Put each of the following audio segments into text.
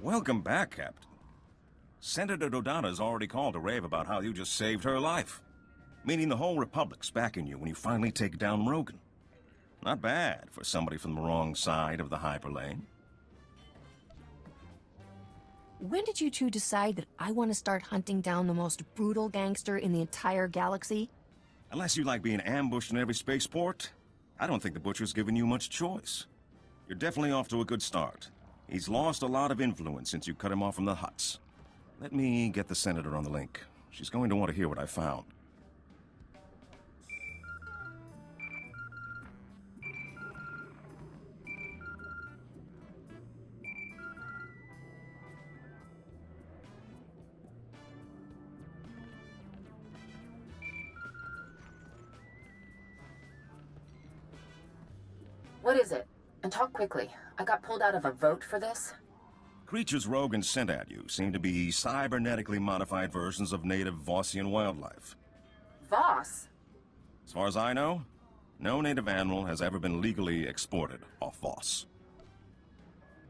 Welcome back, Captain. Senator Dodada's already called to rave about how you just saved her life. Meaning the whole Republic's backing you when you finally take down Rogan. Not bad for somebody from the wrong side of the hyperlane. When did you two decide that I want to start hunting down the most brutal gangster in the entire galaxy? Unless you like being ambushed in every spaceport, I don't think the Butcher's given you much choice. You're definitely off to a good start. He's lost a lot of influence since you cut him off from the Hutts. Let me get the Senator on the link. She's going to want to hear what I found. What is it? And talk quickly. I got pulled out of a vote for this. Creatures Rogan sent at you seem to be cybernetically modified versions of native Vossian wildlife. Voss? As far as I know, no native animal has ever been legally exported off Voss.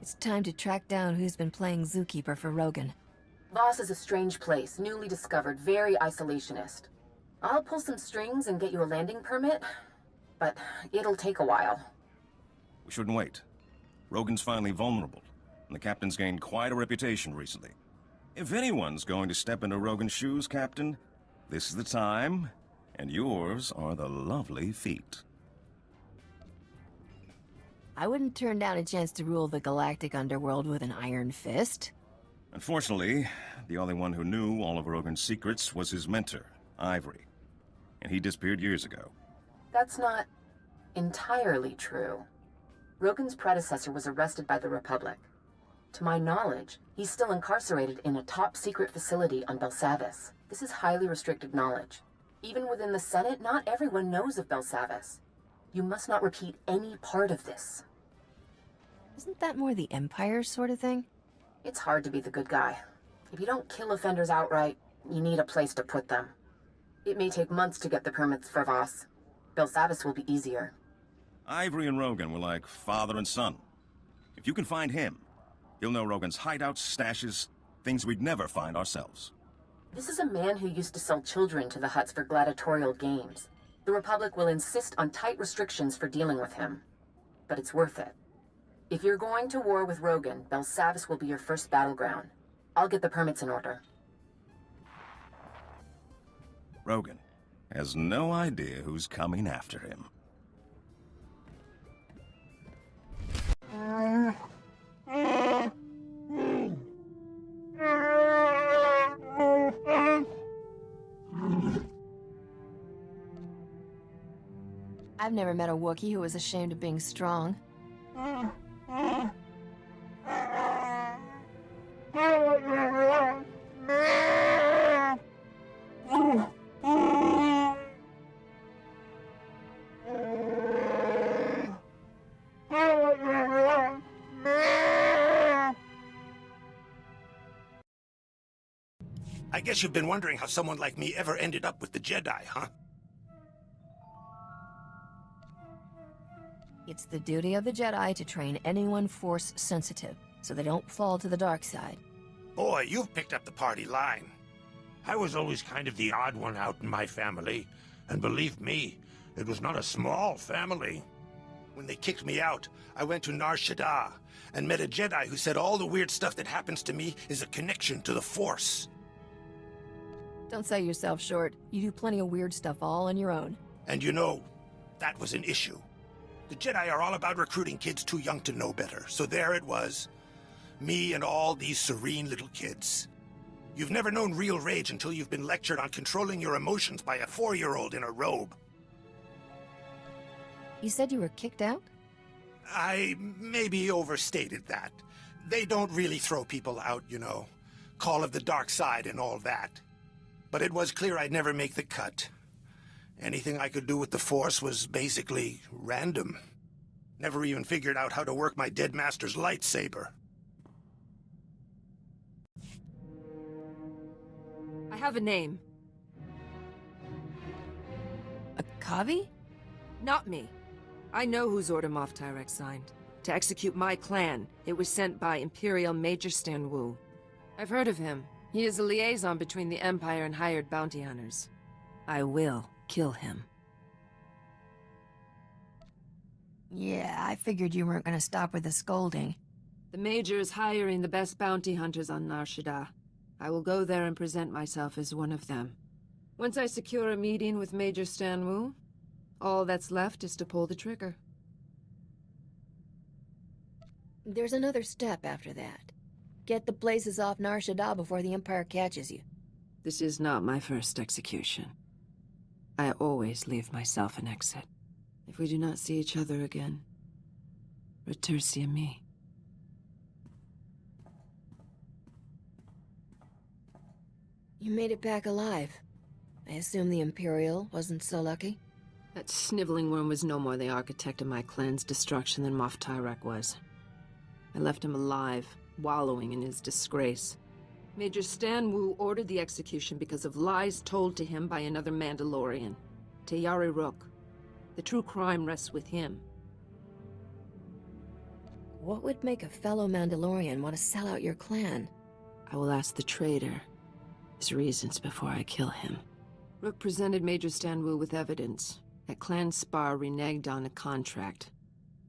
It's time to track down who's been playing zookeeper for Rogan. Voss is a strange place, newly discovered, very isolationist. I'll pull some strings and get you a landing permit, but it'll take a while. We shouldn't wait. Rogan's finally vulnerable, and the Captain's gained quite a reputation recently. If anyone's going to step into Rogan's shoes, Captain, this is the time, and yours are the lovely feet. I wouldn't turn down a chance to rule the galactic underworld with an iron fist. Unfortunately, the only one who knew all of Rogan's secrets was his mentor, Ivory. And he disappeared years ago. That's not entirely true. Rogan's predecessor was arrested by the Republic. To my knowledge, he's still incarcerated in a top-secret facility on Belsavis. This is highly restricted knowledge. Even within the Senate, not everyone knows of Belsavis. You must not repeat any part of this. Isn't that more the Empire sort of thing? It's hard to be the good guy. If you don't kill offenders outright, you need a place to put them. It may take months to get the permits for Voss. Belsavis will be easier. Ivory and Rogan were like father and son. If you can find him, you'll know Rogan's hideouts, stashes, things we'd never find ourselves. This is a man who used to sell children to the Hutts for gladiatorial games. The Republic will insist on tight restrictions for dealing with him. But it's worth it. If you're going to war with Rogan, Belsavis will be your first battleground. I'll get the permits in order. Rogan has no idea who's coming after him. I've never met a Wookiee who was ashamed of being strong. I guess you've been wondering how someone like me ever ended up with the Jedi, huh? It's the duty of the Jedi to train anyone Force-sensitive, so they don't fall to the dark side. Boy, you've picked up the party line. I was always kind of the odd one out in my family, and believe me, it was not a small family. When they kicked me out, I went to Nar Shaddaa and met a Jedi who said all the weird stuff that happens to me is a connection to the Force. Don't sell yourself short. You do plenty of weird stuff all on your own. And you know, that was an issue. The Jedi are all about recruiting kids too young to know better, so there it was. Me and all these serene little kids. You've never known real rage until you've been lectured on controlling your emotions by a 4-year-old in a robe. You said you were kicked out? I maybe overstated that. They don't really throw people out, you know. Call of the dark side and all that. But it was clear I'd never make the cut. Anything I could do with the Force was basically random. Never even figured out how to work my dead master's lightsaber. I have a name. A Kavi? Not me. I know who Zordon Moff Tyrek signed. to execute my clan. It was sent by Imperial Major Stan Wu. I've heard of him. He is a liaison between the Empire and hired bounty hunters. I will kill him. Yeah, I figured you weren't gonna stop with the scolding. The Major is hiring the best bounty hunters on Nar Shaddaa. I will go there and present myself as one of them. Once I secure a meeting with Major Stan Wu, all that's left is to pull the trigger. There's another step after that. Get the blazes off Nar Shaddaa before the Empire catches you. This is not my first execution. I always leave myself an exit. If we do not see each other again, retursia me. You made it back alive. I assume the Imperial wasn't so lucky? That sniveling worm was no more the architect of my clan's destruction than Moff Tyrek was. I left him alive, wallowing in his disgrace. Major Stan Wu ordered the execution because of lies told to him by another Mandalorian, Tayari Rook. The true crime rests with him. What would make a fellow Mandalorian want to sell out your clan? I will ask the traitor his reasons before I kill him. Rook presented Major Stan Wu with evidence that Clan Spar reneged on a contract.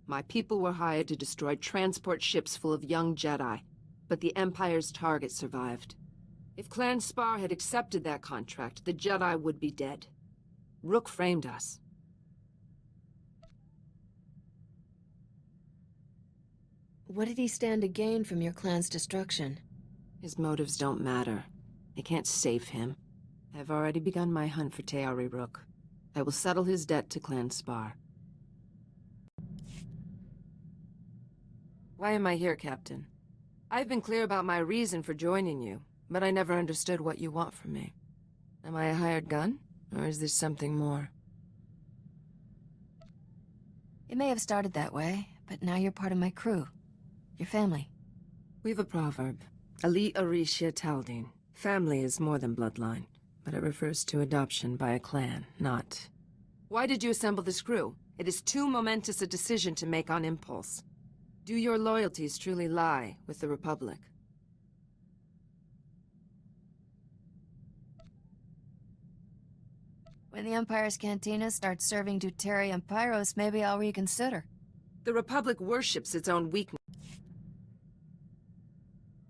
My people were hired to destroy transport ships full of young Jedi, but the Empire's target survived. If Clan Spar had accepted that contract, the Jedi would be dead. Rook framed us. What did he stand to gain from your clan's destruction? His motives don't matter. They can't save him. I've already begun my hunt for Tayari Rook. I will settle his debt to Clan Spar. Why am I here, Captain? I've been clear about my reason for joining you, but I never understood what you want from me. Am I a hired gun, or is this something more? It may have started that way, but now you're part of my crew. Your family. We've a proverb. Ali Arisha Taldin. Family is more than bloodline, but it refers to adoption by a clan, not... Why did you assemble this crew? It is too momentous a decision to make on impulse. Do your loyalties truly lie with the Republic? When the Empire's cantina starts serving Deuteri and Pyros, maybe I'll reconsider. The Republic worships its own weakness.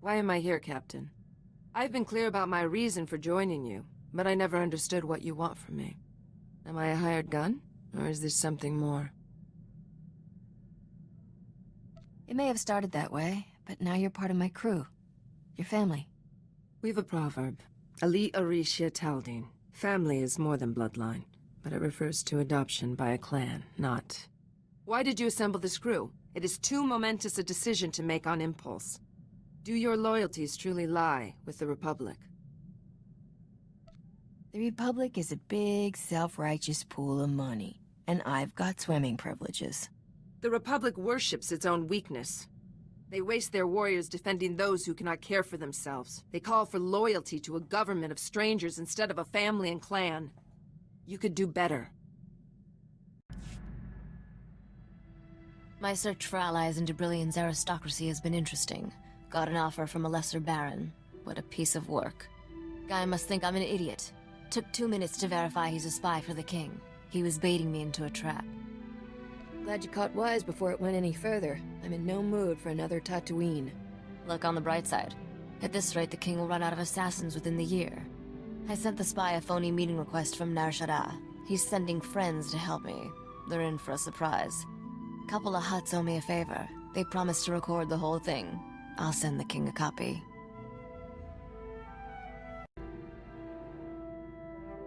Why am I here, Captain? I've been clear about my reason for joining you, but I never understood what you want from me. Am I a hired gun, or is this something more? It may have started that way, but now you're part of my crew. Your family. We've a proverb. Ali Arisha Taldin. Family is more than bloodline, but it refers to adoption by a clan, not... Why did you assemble this crew? It is too momentous a decision to make on impulse. Do your loyalties truly lie with the Republic? The Republic is a big, self-righteous pool of money, and I've got swimming privileges. The Republic worships its own weakness. They waste their warriors defending those who cannot care for themselves. They call for loyalty to a government of strangers instead of a family and clan. You could do better. My search for allies in Debrillion's aristocracy has been interesting. Got an offer from a lesser baron. What a piece of work. Guy must think I'm an idiot. Took 2 minutes to verify he's a spy for the king. He was baiting me into a trap. Glad you caught wise before it went any further. I'm in no mood for another Tatooine. Look on the bright side. At this rate, the king will run out of assassins within the year. I sent the spy a phony meeting request from Nar Shaddaa. He's sending friends to help me. They're in for a surprise. Couple of Hutts owe me a favor. They promised to record the whole thing. I'll send the king a copy.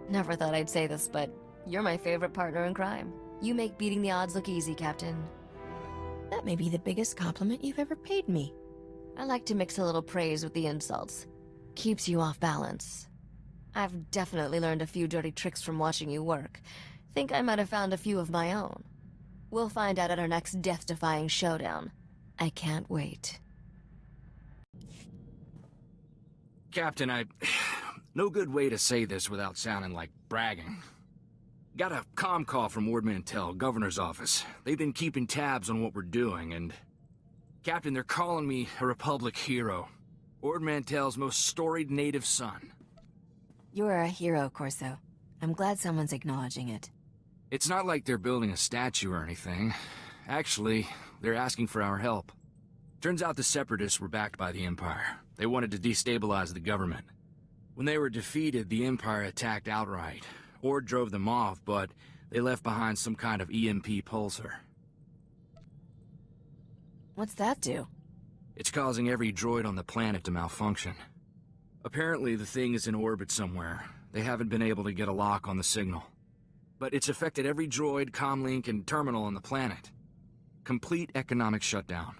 Never thought I'd say this, but you're my favorite partner in crime. You make beating the odds look easy, Captain. That may be the biggest compliment you've ever paid me. I like to mix a little praise with the insults. Keeps you off balance. I've definitely learned a few dirty tricks from watching you work. Think I might have found a few of my own. We'll find out at our next death-defying showdown. I can't wait. Captain, no good way to say this without sounding like bragging. Got a comm call from Ord Mantell, governor's office. They've been keeping tabs on what we're doing, and Captain, they're calling me a Republic hero. Ord Mantell's most storied native son. You are a hero, Corso. I'm glad someone's acknowledging it. It's not like they're building a statue or anything. Actually, they're asking for our help. Turns out the Separatists were backed by the Empire. They wanted to destabilize the government. When they were defeated, the Empire attacked outright. Ord drove them off, but they left behind some kind of EMP pulsar. What's that do? It's causing every droid on the planet to malfunction. Apparently, the thing is in orbit somewhere. They haven't been able to get a lock on the signal. But it's affected every droid, comlink, and terminal on the planet. Complete economic shutdown.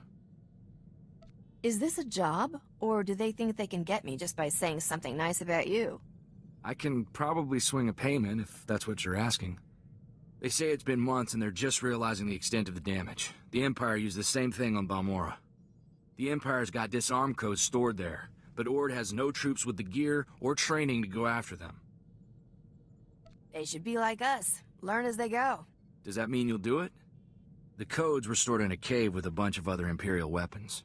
Is this a job, or do they think they can get me just by saying something nice about you? I can probably swing a payment if that's what you're asking. They say it's been months and they're just realizing the extent of the damage. The Empire used the same thing on Balmorra. The Empire's got disarm codes stored there, but Ord has no troops with the gear or training to go after them. They should be like us. Learn as they go. Does that mean you'll do it? The codes were stored in a cave with a bunch of other Imperial weapons.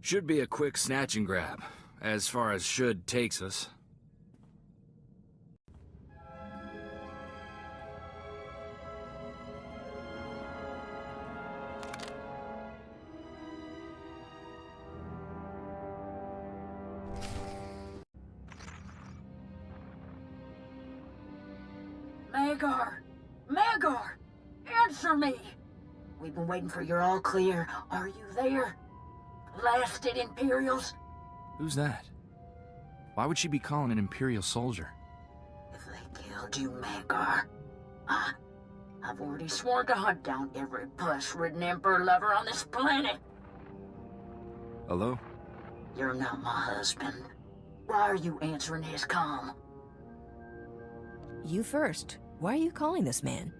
Should be a quick snatch and grab, as far as should takes us. Magar! Magar! Answer me! We've been waiting for your all clear. Are you there? Blasted Imperials? Who's that? Why would she be calling an Imperial soldier? If they killed you, Magar, I've already sworn to hunt down every puss-ridden Emperor lover on this planet. Hello? You're not my husband. Why are you answering his comm? You first. Why are you calling this man?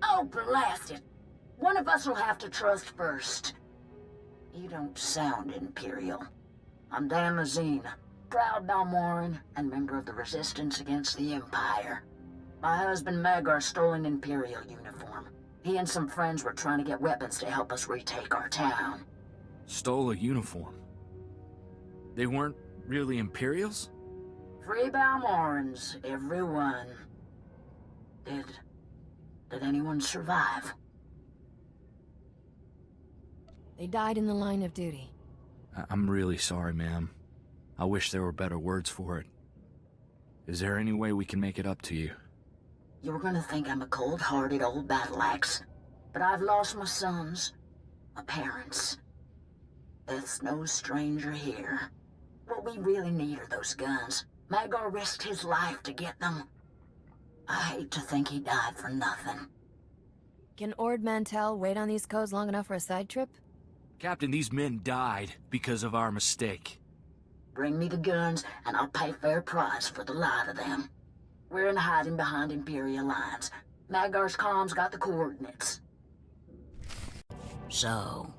Oh, blast it! One of us will have to trust first. You don't sound Imperial. I'm Dan Lazine, proud Balmoran and member of the Resistance against the Empire. My husband Magar stole an Imperial uniform. He and some friends were trying to get weapons to help us retake our town. Stole a uniform? They weren't really Imperials? Free Balmorans, everyone. Did anyone survive? They died in the line of duty. I'm really sorry, ma'am. I wish there were better words for it. Is there any way we can make it up to you? You're gonna think I'm a cold-hearted old battle axe, but I've lost my sons, my parents. Death's no stranger here. What we really need are those guns. Magar risked his life to get them. I hate to think he died for nothing. Can Ord Mantell wait on these codes long enough for a side trip? Captain, these men died because of our mistake. Bring me the guns, and I'll pay fair price for the lot of them. We're in hiding behind Imperial lines. Magar's comms got the coordinates. So,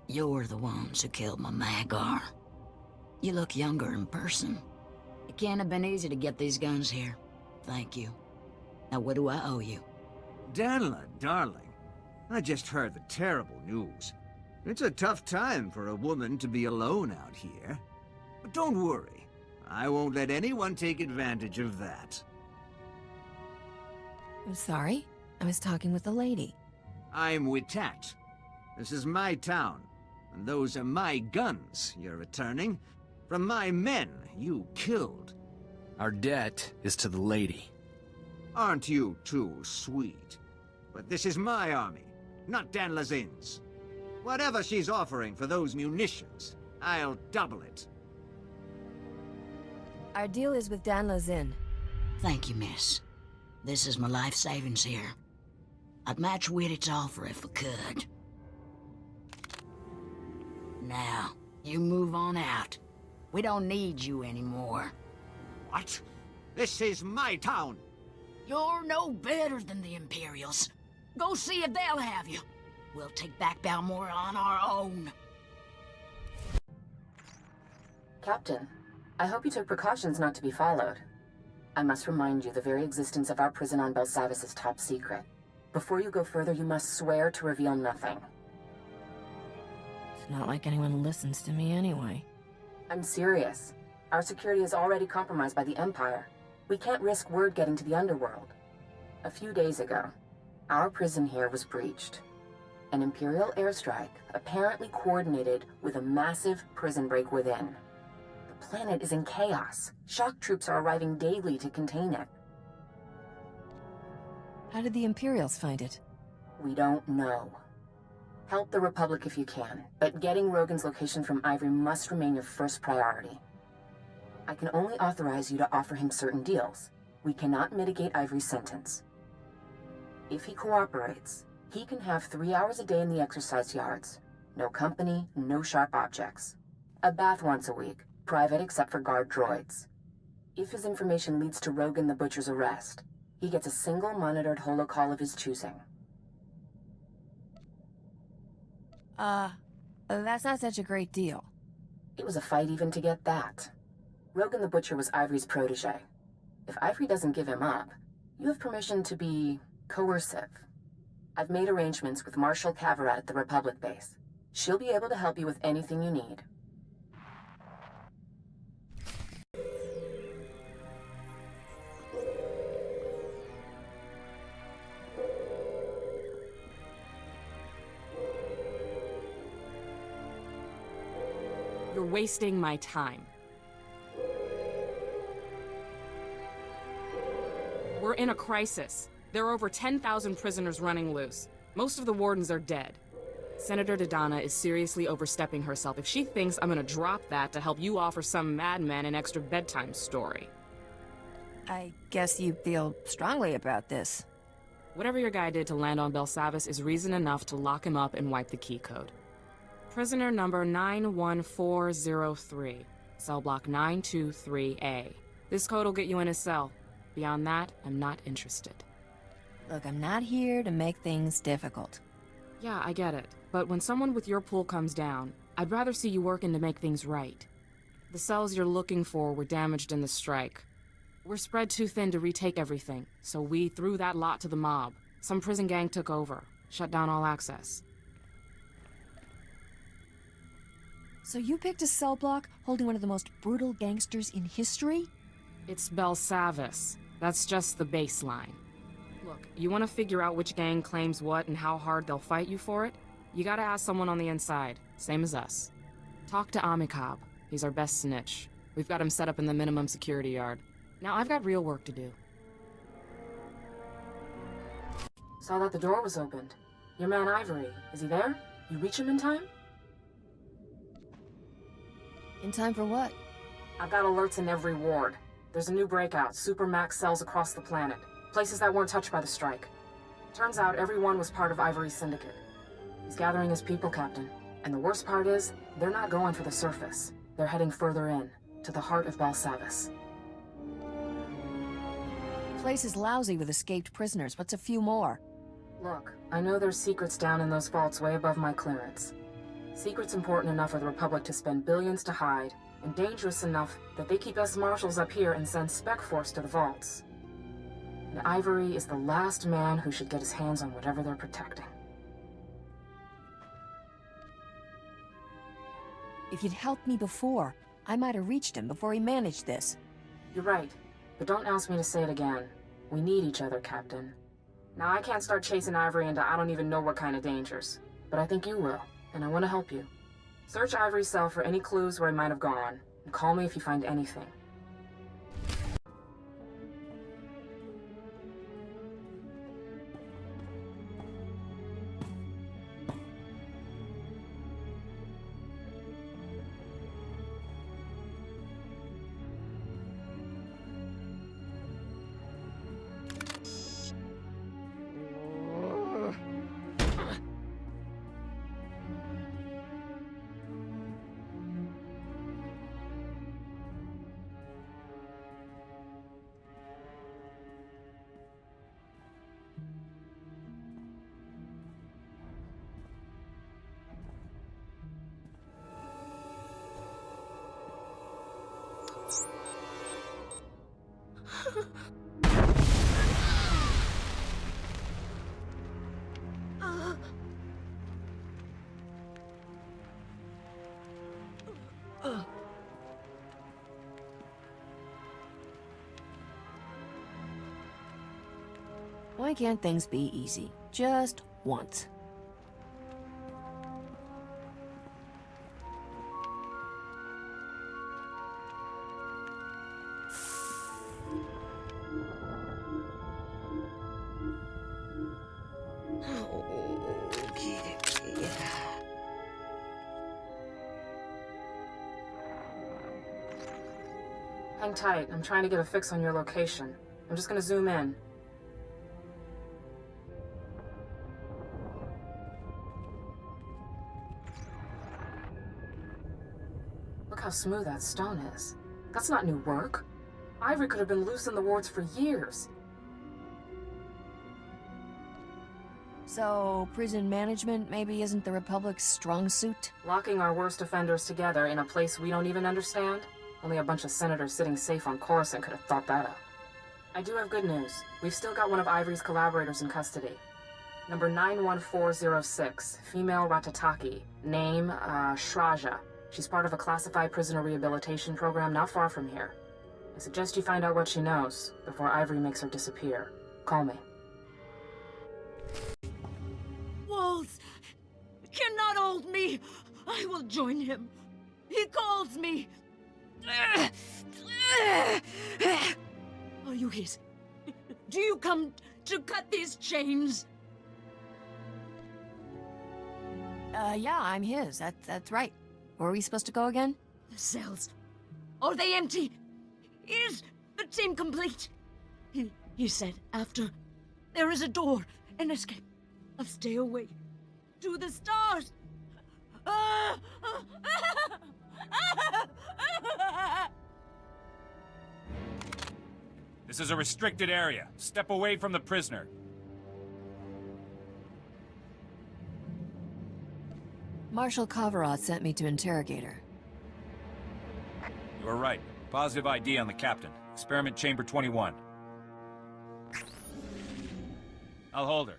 you're the ones who killed my Magar. You look younger in person. It can't have been easy to get these guns here. Thank you. Now what do I owe you? Danla, darling, I just heard the terrible news. It's a tough time for a woman to be alone out here. But don't worry, I won't let anyone take advantage of that. I'm sorry. I was talking with a lady. I'm Witat. This is my town, and those are my guns you're returning from my men you killed. Our debt is to the lady. Aren't you too sweet? But this is my army, not Dan Lazine's. Whatever she's offering for those munitions, I'll double it. Our deal is with Dan Lazine. Thank you, miss. This is my life savings here. I'd match Whittit's offer if I could. Now, you move on out. We don't need you anymore. What? This is my town! You're no better than the Imperials. Go see if they'll have you. We'll take back Balmorra on our own. Captain, I hope you took precautions not to be followed. I must remind you the very existence of our prison on Belsavis is top secret. Before you go further, you must swear to reveal nothing. Not like anyone listens to me anyway. I'm serious. Our security is already compromised by the Empire. We can't risk word getting to the underworld. A few days ago, our prison here was breached. An Imperial airstrike, apparently coordinated with a massive prison break within. The planet is in chaos. Shock troops are arriving daily to contain it. How did the Imperials find it? We don't know. Help the Republic if you can, but getting Rogan's location from Ivory must remain your first priority. I can only authorize you to offer him certain deals. We cannot mitigate Ivory's sentence. If he cooperates, he can have 3 hours a day in the exercise yards. No company, no sharp objects. A bath once a week, private except for guard droids. If his information leads to Rogan the Butcher's arrest, he gets a single monitored holocall of his choosing. That's not such a great deal. It was a fight even to get that. Rogan the Butcher was Ivory's protege. If Ivory doesn't give him up, you have permission to be coercive. I've made arrangements with Marshal Cavarat at the Republic base. She'll be able to help you with anything you need. You're wasting my time. We're in a crisis. There are over 10,000 prisoners running loose. Most of the wardens are dead. Senator Dodonna is seriously overstepping herself if she thinks I'm gonna drop that to help you offer some madman an extra bedtime story. I guess you feel strongly about this. Whatever your guy did to land on Belsavis is reason enough to lock him up and wipe the key code. Prisoner number 91403, cell block 923A. This code will get you in his cell. Beyond that, I'm not interested. Look, I'm not here to make things difficult. Yeah, I get it. But when someone with your pool comes down, I'd rather see you working to make things right. The cells you're looking for were damaged in the strike. We're spread too thin to retake everything, so we threw that lot to the mob. Some prison gang took over, shut down all access. So you picked a cell block holding one of the most brutal gangsters in history? It's Belsavis. That's just the baseline. Look, you want to figure out which gang claims what and how hard they'll fight you for it? You gotta ask someone on the inside, same as us. Talk to Amikab. He's our best snitch. We've got him set up in the minimum security yard. Now I've got real work to do. Saw that the door was opened. Your man Ivory, is he there? You reach him in time? In time for what? I've got alerts in every ward. There's a new breakout, supermax cells across the planet. Places that weren't touched by the strike. Turns out everyone was part of Ivory's syndicate. He's gathering his people, Captain. And the worst part is, they're not going for the surface. They're heading further in, to the heart of Belsavis. The place is lousy with escaped prisoners. What's a few more? Look, I know there's secrets down in those vaults way above my clearance. Secrets important enough for the Republic to spend billions to hide, and dangerous enough that they keep us marshals up here and send Spec Force to the vaults. And Ivory is the last man who should get his hands on whatever they're protecting. If you'd helped me before, I might have reached him before he managed this. You're right, but don't ask me to say it again. We need each other, Captain. Now, I can't start chasing Ivory into I don't even know what kind of dangers, but I think you will, and I want to help you. Search Ivory's cell for any clues where he might have gone, and call me if you find anything. Why can't things be easy? Just once. Hang tight. I'm trying to get a fix on your location. I'm just gonna zoom in. Look how smooth that stone is. That's not new work. Ivory could have been loose in the wards for years. So, prison management maybe isn't the Republic's strong suit? Locking our worst offenders together in a place we don't even understand? Only a bunch of senators sitting safe on Coruscant could have thought that up. I do have good news. We've still got one of Ivory's collaborators in custody. Number 91406, female Ratataki. Name, Shraja. She's part of a classified prisoner rehabilitation program not far from here. I suggest you find out what she knows before Ivory makes her disappear. Call me. Walls cannot hold me. I will join him. He calls me. Are you his? Do you come to cut these chains? Yeah, I'm his. That's right. Where are we supposed to go again? The cells. Are they empty? Is the team complete? He said after there is a door, an escape, a stay-away to the stars. This is a restricted area. Step away from the prisoner. Marshal Kavarot sent me to interrogate her. You were right. Positive ID on the captain. Experiment chamber 21. I'll hold her.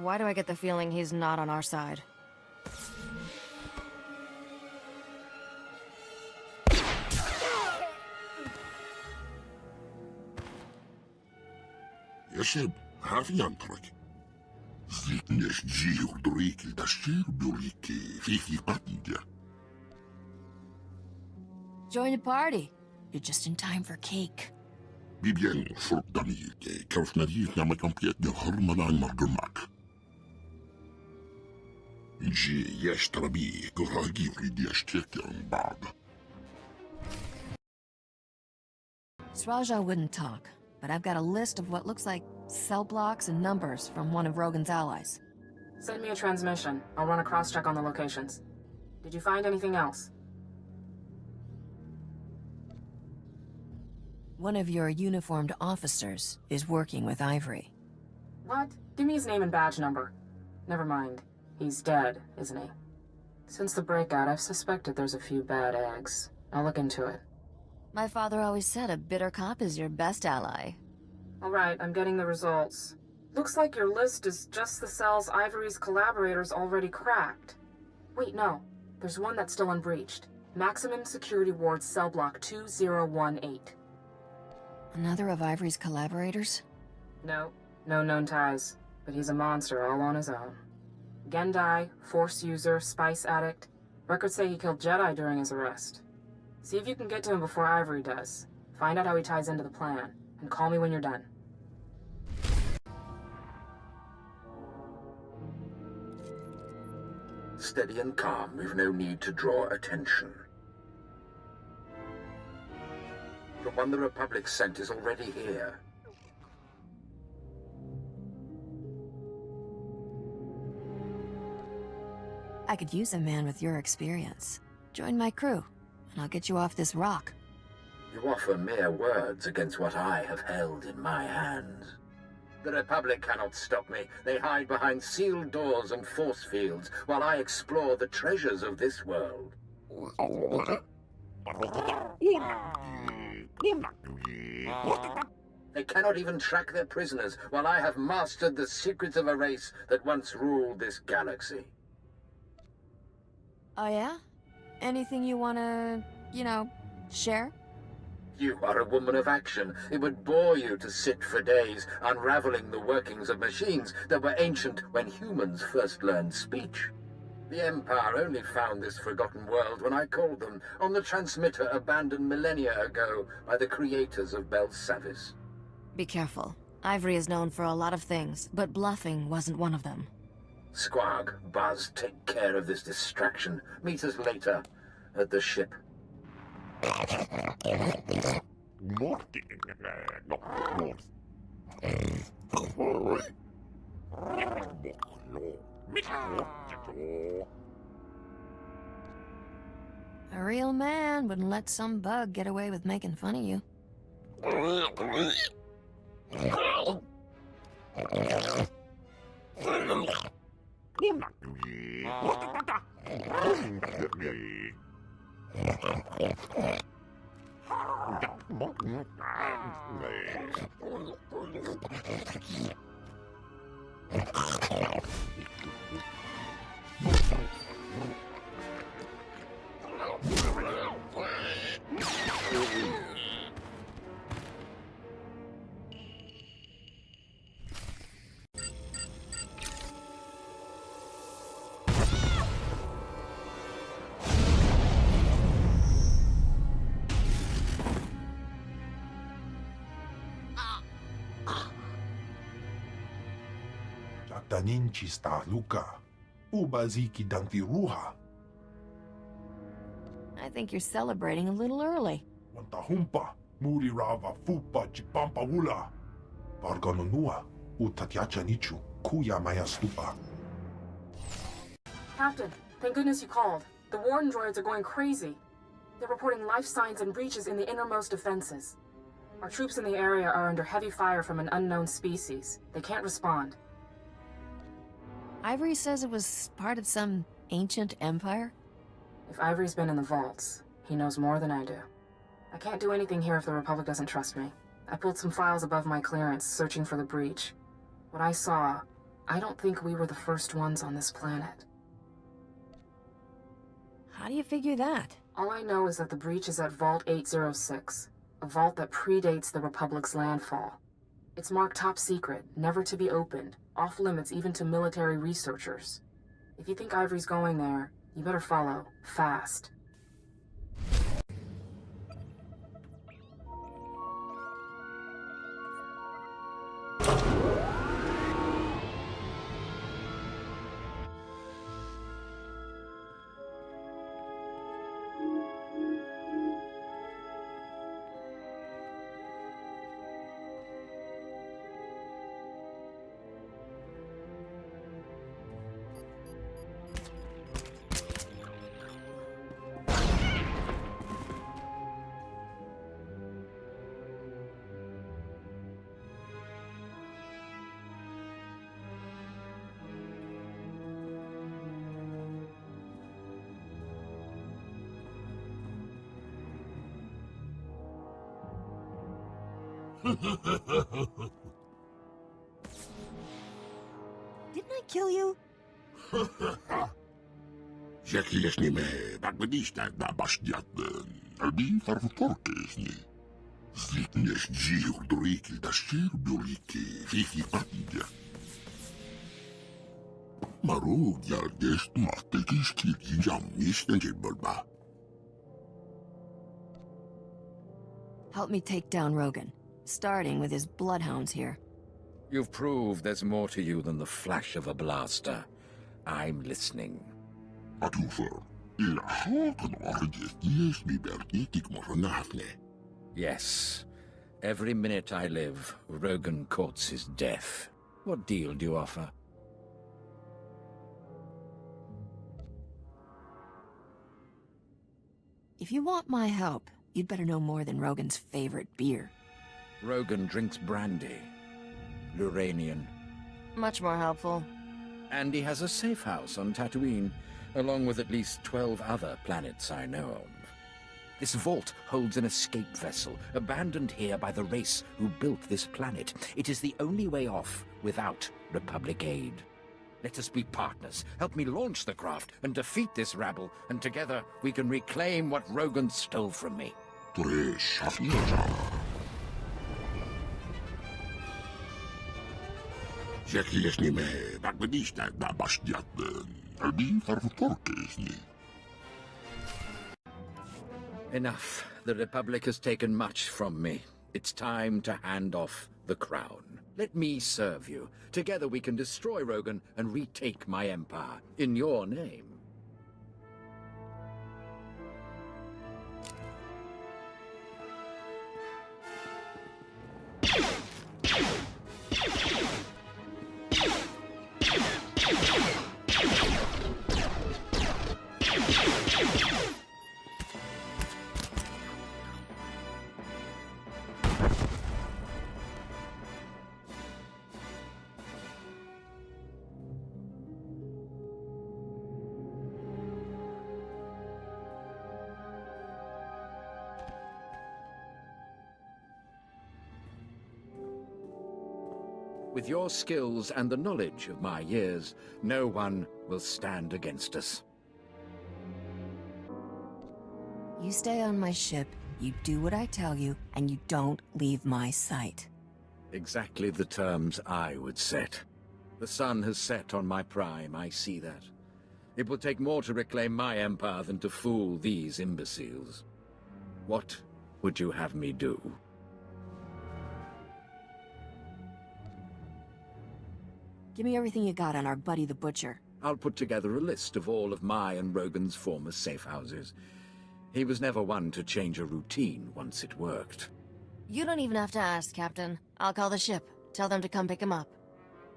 Why do I get the feeling he's not on our side? يشب هافيانترك زيتنش جيو دريكي دشير بريكي فيكي قتنجة. Join the party. You're just in time for cake. بيبين فرق دميك كيف نريك نعمل كمبيات هرملان مرجمك. جي يشترى بيك وراجي يريد يشتكي عن بعض. Sraja wouldn't talk, but I've got a list of what looks like cell blocks and numbers from one of Rogan's allies. Send me a transmission. I'll run a cross-check on the locations. Did you find anything else? One of your uniformed officers is working with Ivory. What? Give me his name and badge number. Never mind. He's dead, isn't he? Since the breakout, I've suspected there's a few bad eggs. I'll look into it. My father always said a bitter cop is your best ally. All right, I'm getting the results. Looks like your list is just the cells Ivory's collaborators already cracked. Wait, no. There's one that's still unbreached. Maximum Security Ward Cell Block 2018. Another of Ivory's collaborators? No known ties. But he's a monster all on his own. Gendai, Force user, spice addict. Records say he killed Jedi during his arrest. See if you can get to him before Ivory does. Find out how he ties into the plan, and call me when you're done. Steady and calm, we've no need to draw attention. The one the Republic sent is already here. I could use a man with your experience. Join my crew, and I'll get you off this rock. You offer mere words against what I have held in my hands. The Republic cannot stop me. They hide behind sealed doors and force fields while I explore the treasures of this world. They cannot even track their prisoners while I have mastered the secrets of a race that once ruled this galaxy. Oh yeah? Anything you wanna, share? You are a woman of action. It would bore you to sit for days unraveling the workings of machines that were ancient when humans first learned speech. The Empire only found this forgotten world when I called them on the transmitter abandoned millennia ago by the creators of Belsavis. Be careful. Ivory is known for a lot of things, but bluffing wasn't one of them. Squag, Buzz, take care of this distraction. Meet us later at the ship. A real man wouldn't let some bug get away with making fun of you. Tanin chista luka. Ubaziki danti ruha. I think you're celebrating a little early. Wantahumpa. Muri rava fupa chipampa wula. Barganonua. Utatyacha nichu. Kuya maya stupa. Captain, thank goodness you called. The Warden droids are going crazy. They're reporting life signs and breaches in the innermost defenses. Our troops in the area are under heavy fire from an unknown species. They can't respond. Ivory says it was part of some ancient empire? If Ivory's been in the vaults, he knows more than I do. I can't do anything here if the Republic doesn't trust me. I pulled some files above my clearance, searching for the breach. What I saw, I don't think we were the first ones on this planet. How do you figure that? All I know is that the breach is at Vault 806, a vault that predates the Republic's landfall. It's marked top secret, never to be opened, off limits even to military researchers. If you think Ivory's going there, you better follow, fast. Didn't I kill you? Zekilesni me, bagbenista da bastiaten. Albi farvutorkesni. Zliknes ziurduriki da sirbuliki, fifi patja. Marug jalgest mahtekis kirki jammis en jibbolba. Help me take down Rogan, starting with his bloodhounds here. You've proved there's more to you than the flash of a blaster. I'm listening. Yes. Every minute I live, Rogan courts his death. What deal do you offer? If you want my help, you'd better know more than Rogan's favorite beer. Rogan drinks brandy. Luranian. Much more helpful. And he has a safe house on Tatooine, along with at least 12 other planets I know of. This vault holds an escape vessel, abandoned here by the race who built this planet. It is the only way off without Republic aid. Let us be partners. Help me launch the craft and defeat this rabble, and together we can reclaim what Rogan stole from me. Enough. The Republic has taken much from me. It's time to hand off the crown. Let me serve you. Together we can destroy Rogan and retake my empire in your name. With your skills and the knowledge of my years, no one will stand against us. You stay on my ship, you do what I tell you, and you don't leave my sight. Exactly the terms I would set. The sun has set on my prime, I see that. It will take more to reclaim my empire than to fool these imbeciles. What would you have me do? Give me everything you got on our buddy the Butcher. I'll put together a list of all of my and Rogan's former safe houses. He was never one to change a routine once it worked. You don't even have to ask, Captain. I'll call the ship. Tell them to come pick him up.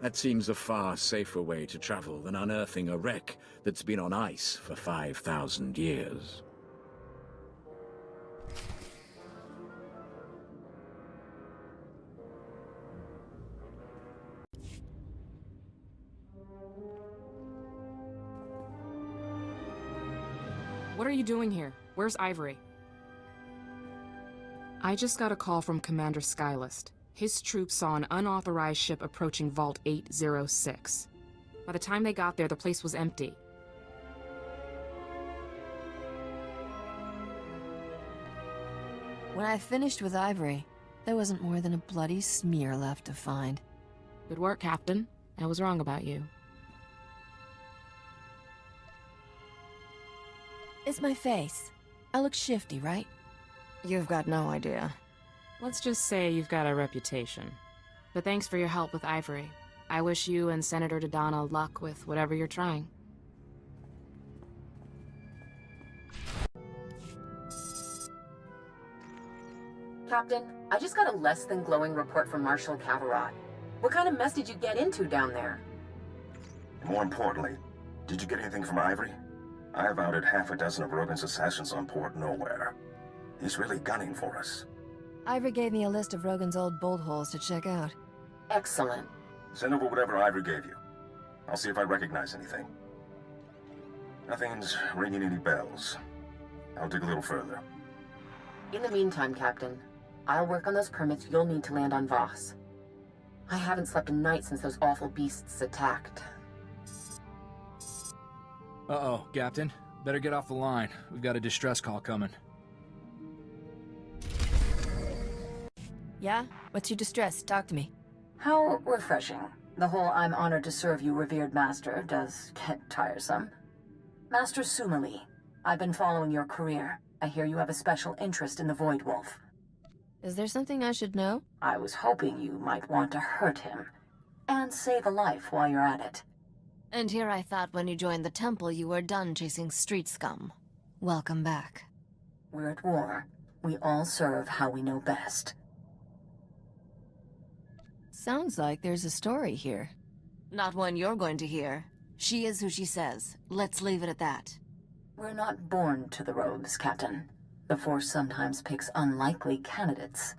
That seems a far safer way to travel than unearthing a wreck that's been on ice for 5,000 years. What are you doing here? Where's Ivory? I just got a call from Commander Skylist. His troops saw an unauthorized ship approaching Vault 806. By the time they got there, the place was empty. When I finished with Ivory, there wasn't more than a bloody smear left to find. Good work, Captain. I was wrong about you. It's my face. I look shifty, right? You've got no idea. Let's just say you've got a reputation. But thanks for your help with Ivory. I wish you and Senator Dodonna luck with whatever you're trying. Captain, I just got a less than glowing report from Marshal Cavarot. What kind of mess did you get into down there? More importantly, did you get anything from Ivory? I have outed half a dozen of Rogan's assassins on Port Nowhere. He's really gunning for us. Ivory gave me a list of Rogan's old bolt holes to check out. Excellent. Send over whatever Ivory gave you. I'll see if I recognize anything. Nothing's ringing any bells. I'll dig a little further. In the meantime, Captain, I'll work on those permits you'll need to land on Voss. I haven't slept a night since those awful beasts attacked. Uh-oh, Captain. Better get off the line. We've got a distress call coming. Yeah? What's your distress? Talk to me. How refreshing. The whole "I'm honored to serve you, revered master" does get tiresome. Master Sumali, I've been following your career. I hear you have a special interest in the Void Wolf. Is there something I should know? I was hoping you might want to hurt him. And save a life while you're at it. And here I thought when you joined the temple you were done chasing street scum. Welcome back. We're at war. We all serve how we know best. Sounds like there's a story here. Not one you're going to hear. She is who she says. Let's leave it at that. We're not born to the robes, Captain. The Force sometimes picks unlikely candidates.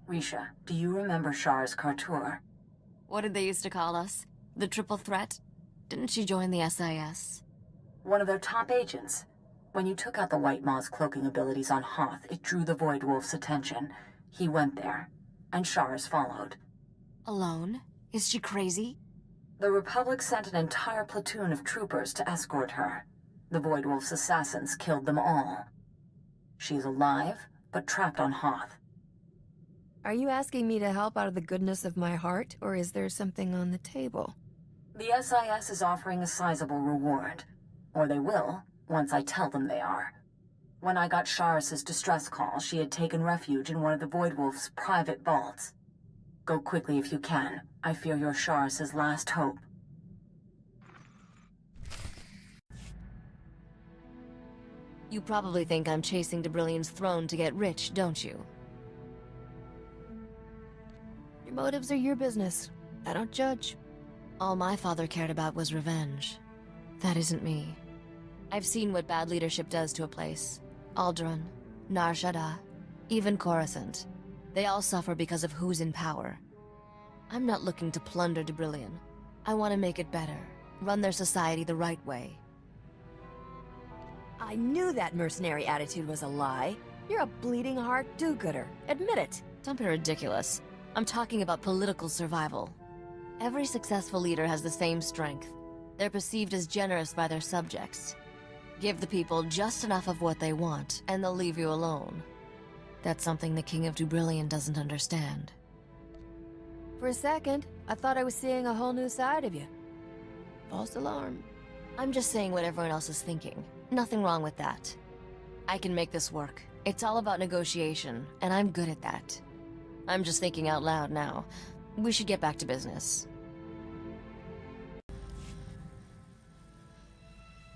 Risha, do you remember Shar's Kartur? What did they used to call us? The Triple Threat? Didn't she join the SIS? One of their top agents. When you took out the White Maw's cloaking abilities on Hoth, it drew the Void Wolf's attention. He went there, and Shars followed. Alone? Is she crazy? The Republic sent an entire platoon of troopers to escort her. The Void Wolf's assassins killed them all. She's alive, but trapped on Hoth. Are you asking me to help out of the goodness of my heart, or is there something on the table? The SIS is offering a sizable reward. Or they will, once I tell them they are. When I got Sharis's distress call, she had taken refuge in one of the Void Wolf's private vaults. Go quickly if you can. I fear you're Sharis's last hope. You probably think I'm chasing Debrillion's throne to get rich, don't you? Your motives are your business. I don't judge. All my father cared about was revenge. That isn't me. I've seen what bad leadership does to a place. Alderaan, Nar Shaddaa, even Coruscant. They all suffer because of who's in power. I'm not looking to plunder Debrillion. I want to make it better. Run their society the right way. I knew that mercenary attitude was a lie. You're a bleeding heart do-gooder. Admit it. Don't be ridiculous. I'm talking about political survival. Every successful leader has the same strength. They're perceived as generous by their subjects. Give the people just enough of what they want, and they'll leave you alone. That's something the King of Debrillion doesn't understand. For a second, I thought I was seeing a whole new side of you. False alarm. I'm just saying what everyone else is thinking. Nothing wrong with that. I can make this work. It's all about negotiation, and I'm good at that. I'm just thinking out loud now. We should get back to business.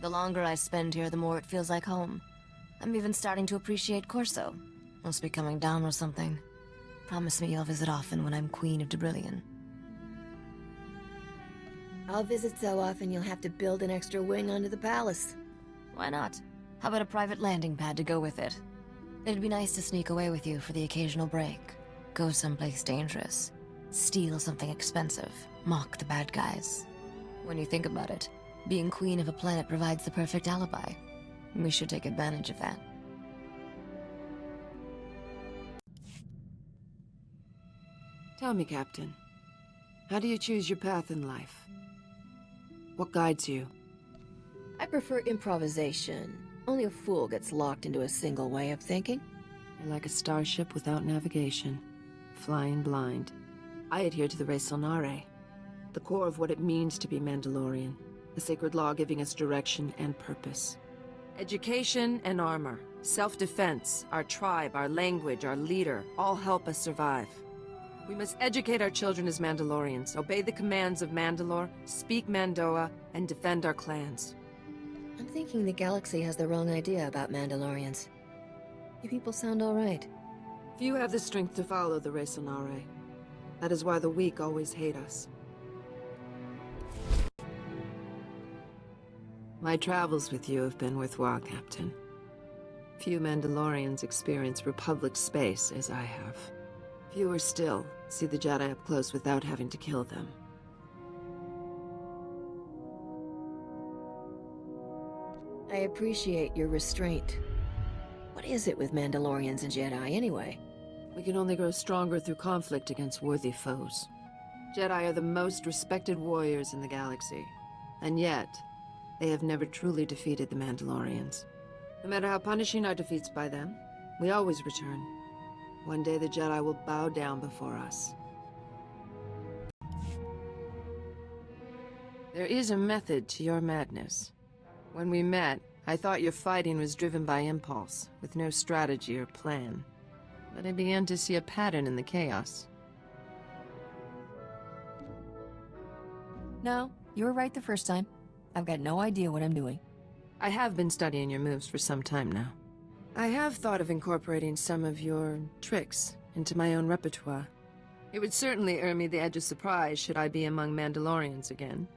The longer I spend here, the more it feels like home. I'm even starting to appreciate Corso. Must be coming down with something. Promise me you'll visit often when I'm Queen of Debrillion. I'll visit so often you'll have to build an extra wing under the palace. Why not? How about a private landing pad to go with it? It'd be nice to sneak away with you for the occasional break. Go someplace dangerous. Steal something expensive. Mock the bad guys. When you think about it, being queen of a planet provides the perfect alibi. We should take advantage of that. Tell me, Captain, how do you choose your path in life? What guides you? I prefer improvisation. Only a fool gets locked into a single way of thinking. You're like a starship without navigation, flying blind. I adhere to the Res Sonare, the core of what it means to be Mandalorian, a sacred law giving us direction and purpose. Education and armor, self-defense, our tribe, our language, our leader, all help us survive. We must educate our children as Mandalorians, obey the commands of Mandalore, speak Mandoa, and defend our clans. I'm thinking the galaxy has the wrong idea about Mandalorians. You people sound all right. Few have the strength to follow the Res Sonare. That is why the weak always hate us. My travels with you have been worthwhile, Captain. Few Mandalorians experience Republic space as I have. Fewer still see the Jedi up close without having to kill them. I appreciate your restraint. What is it with Mandalorians and Jedi, anyway? We can only grow stronger through conflict against worthy foes. Jedi are the most respected warriors in the galaxy. And yet, they have never truly defeated the Mandalorians. No matter how punishing our defeats by them, we always return. One day the Jedi will bow down before us. There is a method to your madness. When we met, I thought your fighting was driven by impulse, with no strategy or plan. But I began to see a pattern in the chaos. No, you were right the first time. I've got no idea what I'm doing. I have been studying your moves for some time now. I have thought of incorporating some of your tricks into my own repertoire. It would certainly earn me the edge of surprise should I be among Mandalorians again.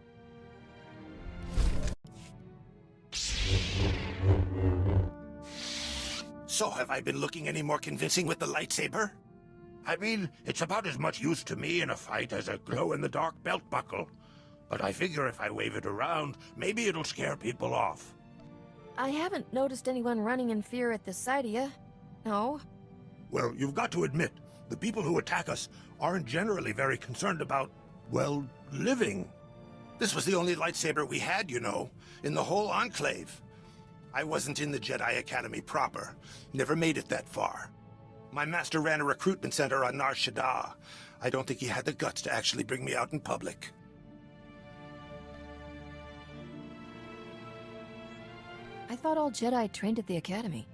So have I been looking any more convincing with the lightsaber? I mean, it's about as much use to me in a fight as a glow-in-the-dark belt buckle. But I figure if I wave it around, maybe it'll scare people off. I haven't noticed anyone running in fear at the sight of you. No. Well, you've got to admit, the people who attack us aren't generally very concerned about, well, living. This was the only lightsaber we had, you know, in the whole Enclave. I wasn't in the Jedi Academy proper. Never made it that far. My master ran a recruitment center on Nar Shaddaa. I don't think he had the guts to actually bring me out in public. I thought all Jedi trained at the Academy.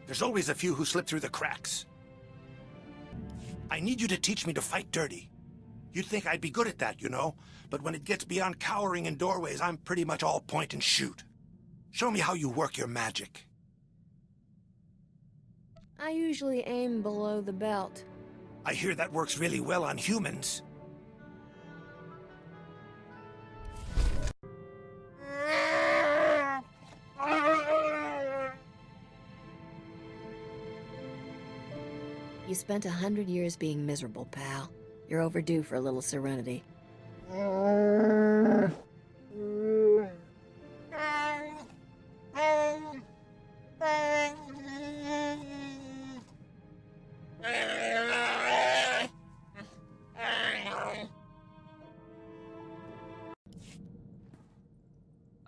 There's always a few who slip through the cracks. I need you to teach me to fight dirty. You'd think I'd be good at that, you know, but when it gets beyond cowering in doorways, I'm pretty much all point and shoot. Show me how you work your magic. I usually aim below the belt. I hear that works really well on humans. You spent 100 years being miserable, pal. You're overdue for a little serenity.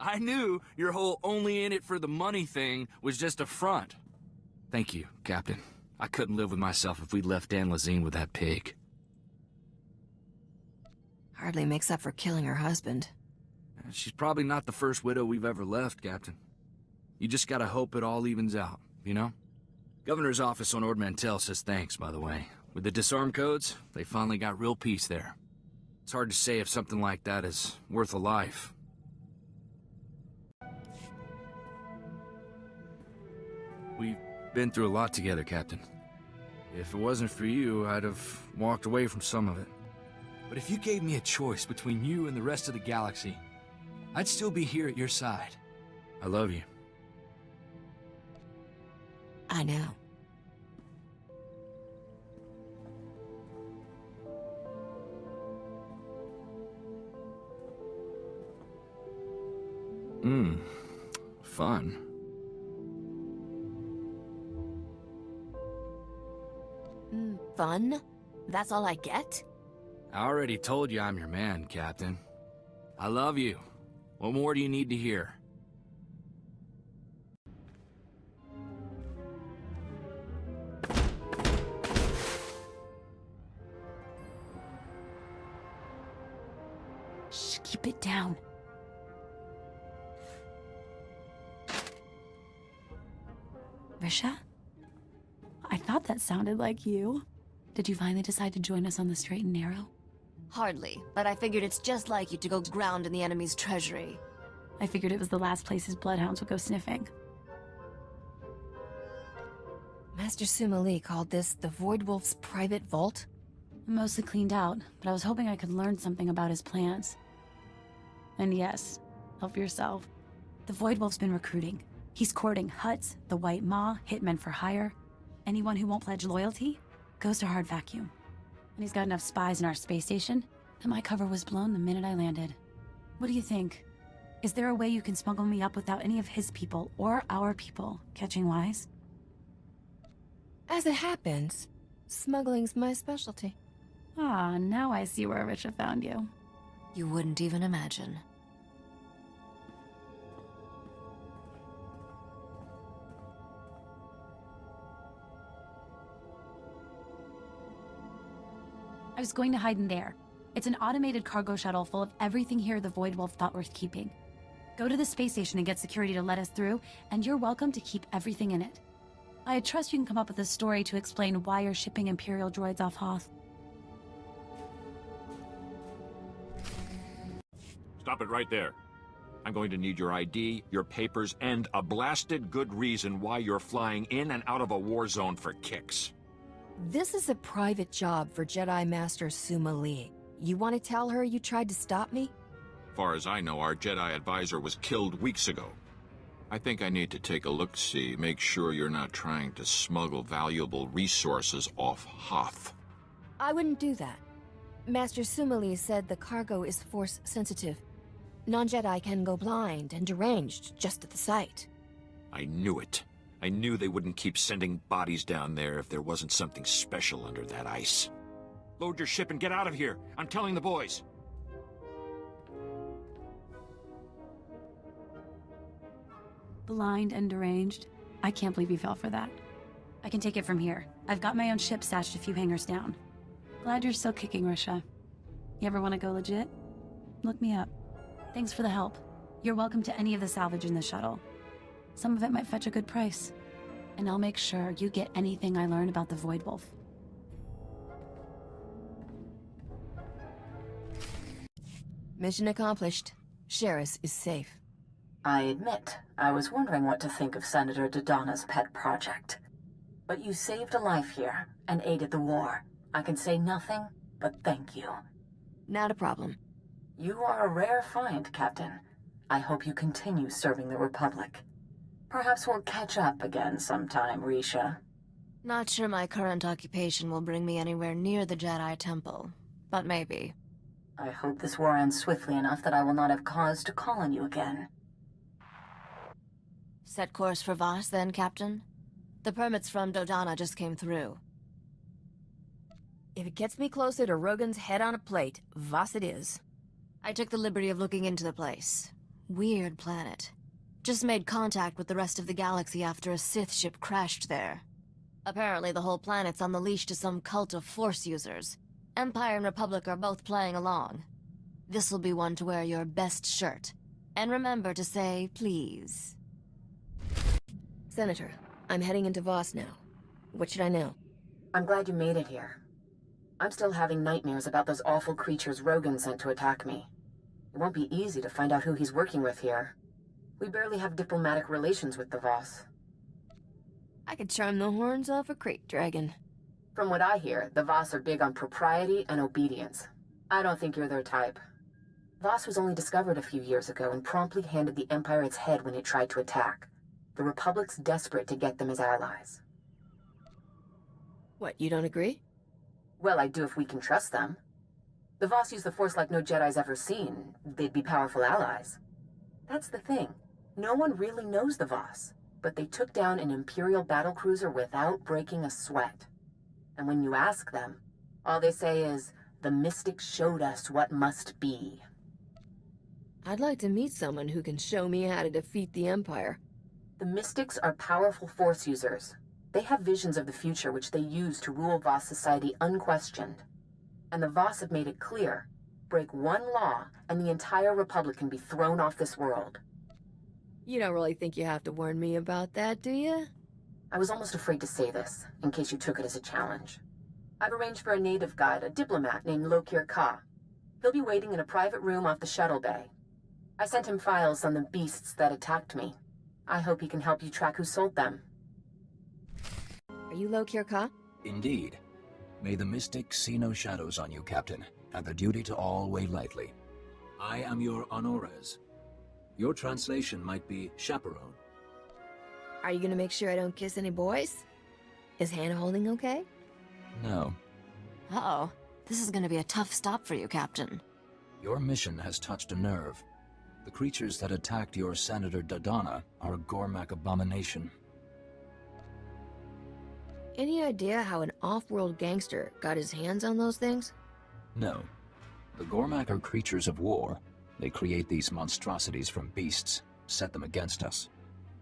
I knew your whole only in it for the money thing was just a front. Thank you, Captain. I couldn't live with myself if we'd left Dan Lazine with that pig. Hardly makes up for killing her husband. She's probably not the first widow we've ever left, Captain. You just gotta hope it all evens out, you know? Governor's office on Ord Mantell says thanks, by the way. With the disarm codes, they finally got real peace there. It's hard to say if something like that is worth a life. We've been through a lot together, Captain. If it wasn't for you, I'd have walked away from some of it. But if you gave me a choice between you and the rest of the galaxy, I'd still be here at your side. I love you. I know. Fun. Fun? That's all I get? I already told you I'm your man, Captain. I love you. What more do you need to hear? Shh, keep it down. Risha? I thought that sounded like you. Did you finally decide to join us on the straight and narrow? Hardly, but I figured it's just like you to go ground in the enemy's treasury. I figured it was the last place his bloodhounds would go sniffing. Master Suma Lee called this the Void Wolf's private vault? Mostly cleaned out, but I was hoping I could learn something about his plans. And yes, help yourself. The Void Wolf's been recruiting. He's courting Hutts, the White Maw, hitmen for hire. Anyone who won't pledge loyalty goes to hard vacuum. And he's got enough spies in our space station that my cover was blown the minute I landed. What do you think? Is there a way you can smuggle me up without any of his people or our people catching wise? As it happens, smuggling's my specialty. Ah, now I see where Risha found you. You wouldn't even imagine. I was going to hide in there. It's an automated cargo shuttle full of everything here the Void Wolf thought worth keeping. Go to the space station and get security to let us through, and you're welcome to keep everything in it. I trust you can come up with a story to explain why you're shipping Imperial droids off Hoth. Stop it right there. I'm going to need your ID, your papers, and a blasted good reason why you're flying in and out of a war zone for kicks. This is a private job for Jedi Master Suma Lee. You want to tell her you tried to stop me? Far as I know, our Jedi advisor was killed weeks ago. I think I need to take a look-see, make sure you're not trying to smuggle valuable resources off Hoth. I wouldn't do that. Master Suma Lee said the cargo is force-sensitive. Non-Jedi can go blind and deranged just at the sight. I knew it. I knew they wouldn't keep sending bodies down there if there wasn't something special under that ice. Load your ship and get out of here. I'm telling the boys. Blind and deranged. I can't believe you fell for that. I can take it from here. I've got my own ship stashed a few hangars down. Glad you're still kicking, Risha. You ever want to go legit? Look me up. Thanks for the help. You're welcome to any of the salvage in the shuttle. Some of it might fetch a good price. And I'll make sure you get anything I learn about the Void Wolf. Mission accomplished. Sheris is safe. I admit, I was wondering what to think of Senator Dodonna's pet project. But you saved a life here, and aided the war. I can say nothing but thank you. Not a problem. You are a rare find, Captain. I hope you continue serving the Republic. Perhaps we'll catch up again sometime, Risha. Not sure my current occupation will bring me anywhere near the Jedi Temple, but maybe. I hope this war ends swiftly enough that I will not have cause to call on you again. Set course for Voss, then, Captain? The permits from Dodonna just came through. If it gets me closer to Rogan's head on a plate, Voss it is. I took the liberty of looking into the place. Weird planet. Just made contact with the rest of the galaxy after a Sith ship crashed there. Apparently the whole planet's on the leash to some cult of Force users. Empire and Republic are both playing along. This'll be one to wear your best shirt. And remember to say please. Senator, I'm heading into Voss now. What should I know? I'm glad you made it here. I'm still having nightmares about those awful creatures Rogan sent to attack me. It won't be easy to find out who he's working with here. We barely have diplomatic relations with the Voss. I could charm the horns off a crate dragon. From what I hear, the Voss are big on propriety and obedience. I don't think you're their type. Voss was only discovered a few years ago and promptly handed the Empire its head when it tried to attack. The Republic's desperate to get them as allies. What, you don't agree? Well, I do if we can trust them. The Voss use the Force like no Jedi's ever seen. They'd be powerful allies. That's the thing. No one really knows the Voss, but they took down an Imperial battlecruiser without breaking a sweat. And when you ask them, all they say is, the Mystics showed us what must be. I'd like to meet someone who can show me how to defeat the Empire. The Mystics are powerful Force users. They have visions of the future which they use to rule Voss society unquestioned. And the Voss have made it clear, break one law and the entire Republic can be thrown off this world. You don't really think you have to warn me about that, do you? I was almost afraid to say this, in case you took it as a challenge. I've arranged for a native guide, a diplomat named Lokir Ka. He'll be waiting in a private room off the shuttle bay. I sent him files on the beasts that attacked me. I hope he can help you track who sold them. Are you Lokir Ka? Indeed. May the Mystics see no shadows on you, Captain, and the duty to all weigh lightly. I am your honores. Your translation might be chaperone. Are you gonna make sure I don't kiss any boys? Is hand-holding okay? No. Uh-oh. This is gonna be a tough stop for you, Captain. Your mission has touched a nerve. The creatures that attacked your Senator Dodonna are a Gormak abomination. Any idea how an off-world gangster got his hands on those things? No. The Gormak are creatures of war. They create these monstrosities from beasts, set them against us.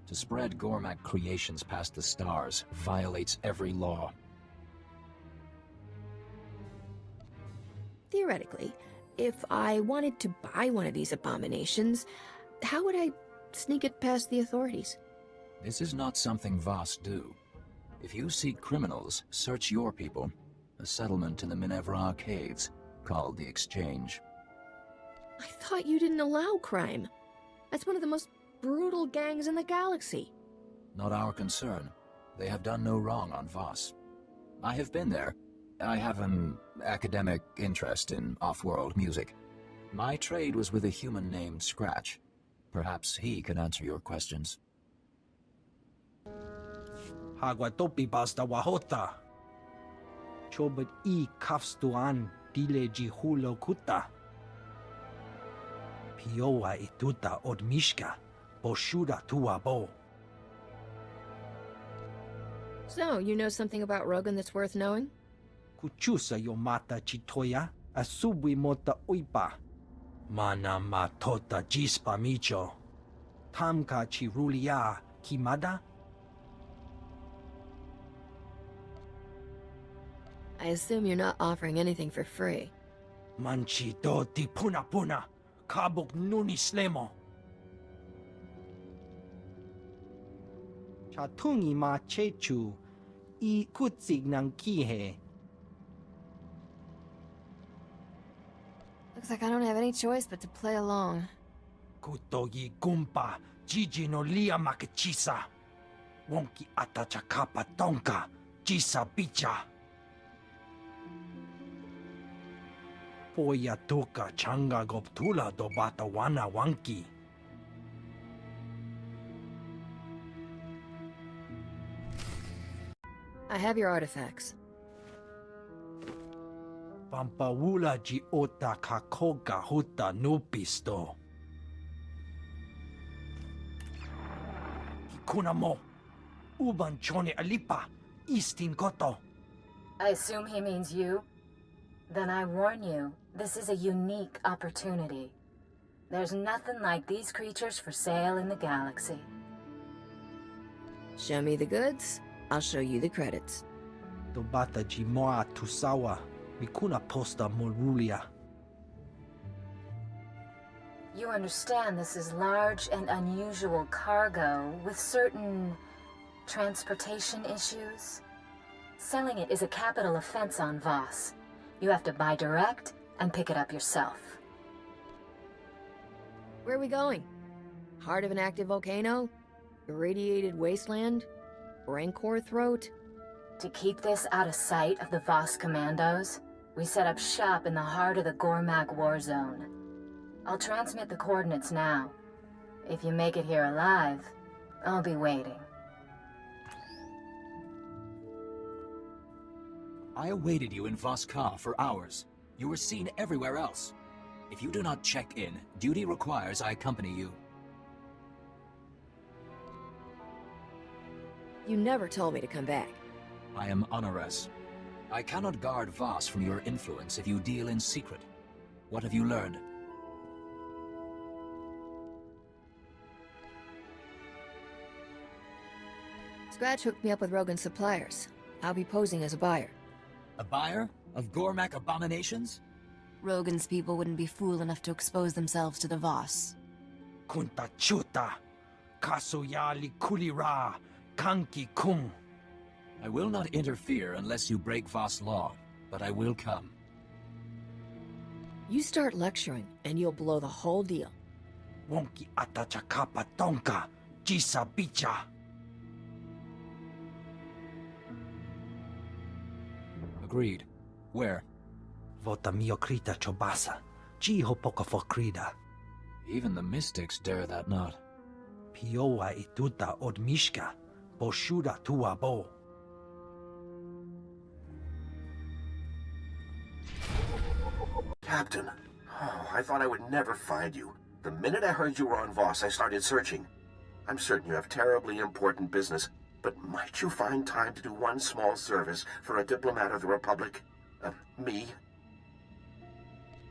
To spread Gormak creations past the stars violates every law. Theoretically, if I wanted to buy one of these abominations, how would I sneak it past the authorities? This is not something Voss do. If you seek criminals, search your people. A settlement in the Minevra Caves, called the Exchange. I thought you didn't allow crime. That's one of the most brutal gangs in the galaxy. Not our concern. They have done no wrong on Voss. I have been there. I have an academic interest in off-world music. My trade was with a human named Scratch. Perhaps he can answer your questions. Hagwatopi basta wahota. Chobet I kafstuan dile jihulo kuta. Piowa ituta odmishka, boshuda tuabo. So, you know something about Rogan that's worth knowing? Kuchusa yomata chitoya, asubwi mota uipa. Mana matota jispa micho. Tamka chirulia kimada? I assume you're not offering anything for free. Manchi do di puna puna. Kabuk nuni slemo. Chatungi ma chechu. I kutsig nang kihe. Looks like I don't have any choice but to play along. Kutogi gumpa. Gigi no lia makachisa. Wonki atachakapa tonka. Jisa bicha. Poya tuka changa goptula do bata wana wanki. I have your artifacts. Pampawula ji ota kakoga huta nupisto. Hikuna mo. Uban chone alipa. Istin koto. I assume he means you? Then I warn you, this is a unique opportunity. There's nothing like these creatures for sale in the galaxy. Show me the goods, I'll show you the credits. Dobata jimoa tusawa. Mikuna posta morulia. You understand this is large and unusual cargo with certain transportation issues? Selling it is a capital offense on Voss. You have to buy direct and pick it up yourself. Where are we going? Heart of an active volcano? Irradiated wasteland? Rancor throat? To keep this out of sight of the Voss commandos, we set up shop in the heart of the Gormak war zone. I'll transmit the coordinates now. If you make it here alive, I'll be waiting. I awaited you in Voskar for hours. You were seen everywhere else. If you do not check in, duty requires I accompany you. You never told me to come back. I am Honoris. I cannot guard Voss from your influence if you deal in secret. What have you learned? Scratch hooked me up with Rogan's suppliers. I'll be posing as a buyer. A buyer? Of Gormak abominations? Rogan's people wouldn't be fool enough to expose themselves to the Voss. Kunta chuta. Kasuyali kulira. Kanki kung. I will not interfere unless you break Voss law, but I will come. You start lecturing, and you'll blow the whole deal. Wonki atachakapa tonka. Jisa bicha. Agreed. Where? Vota miokrita chobasa. Jiho pokofokrida. Even the mystics dare that not. Pioa ituta odmishka. Boshuda tuabo. Captain, I thought I would never find you. The minute I heard you were on Voss, I started searching. I'm certain you have terribly important business, but might you find time to do one small service for a diplomat of the Republic? Me?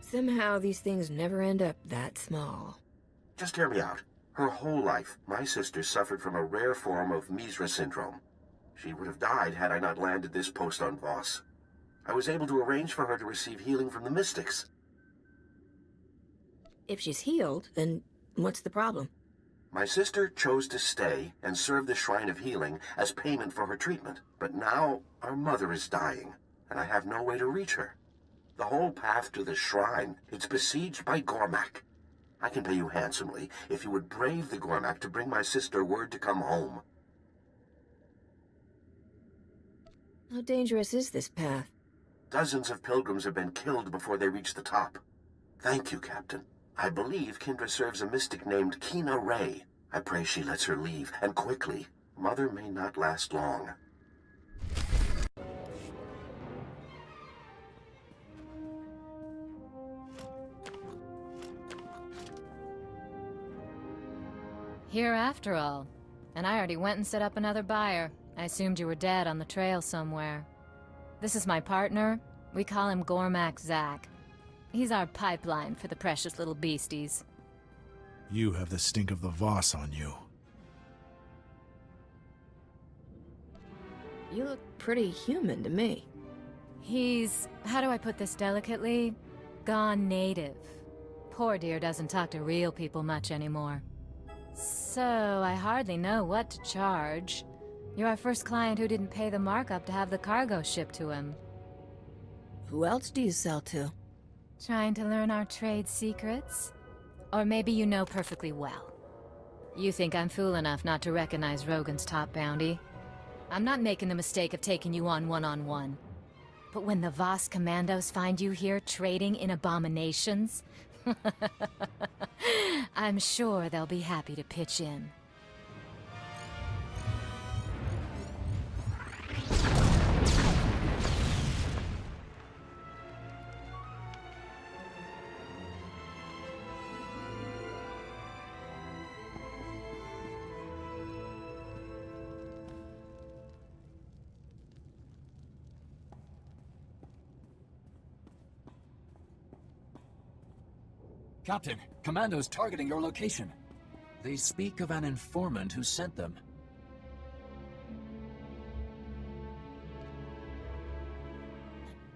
Somehow these things never end up that small. Just hear me out. Her whole life, my sister suffered from a rare form of Misra syndrome. She would have died had I not landed this post on Voss. I was able to arrange for her to receive healing from the mystics. If she's healed, then what's the problem? My sister chose to stay and serve the Shrine of Healing as payment for her treatment. But now, our mother is dying, and I have no way to reach her. The whole path to the shrine, it's besieged by Gormak. I can pay you handsomely if you would brave the Gormak to bring my sister word to come home. How dangerous is this path? Dozens of pilgrims have been killed before they reach the top. Thank you, Captain. I believe Kindra serves a mystic named Kina Ray. I pray she lets her leave, and quickly. Mother may not last long. Here after all. And I already went and set up another buyer. I assumed you were dead on the trail somewhere. This is my partner. We call him Gormak Zach. He's our pipeline for the precious little beasties. You have the stink of the Voss on you. You look pretty human to me. He's, how do I put this delicately? Gone native. Poor dear doesn't talk to real people much anymore. So, I hardly know what to charge. You're our first client who didn't pay the markup to have the cargo shipped to him. Who else do you sell to? Trying to learn our trade secrets? Or maybe you know perfectly well. You think I'm fool enough not to recognize Rogan's top bounty? I'm not making the mistake of taking you on one-on-one. But when the Voss commandos find you here trading in abominations, I'm sure they'll be happy to pitch in. Captain, commandos targeting your location. They speak of an informant who sent them.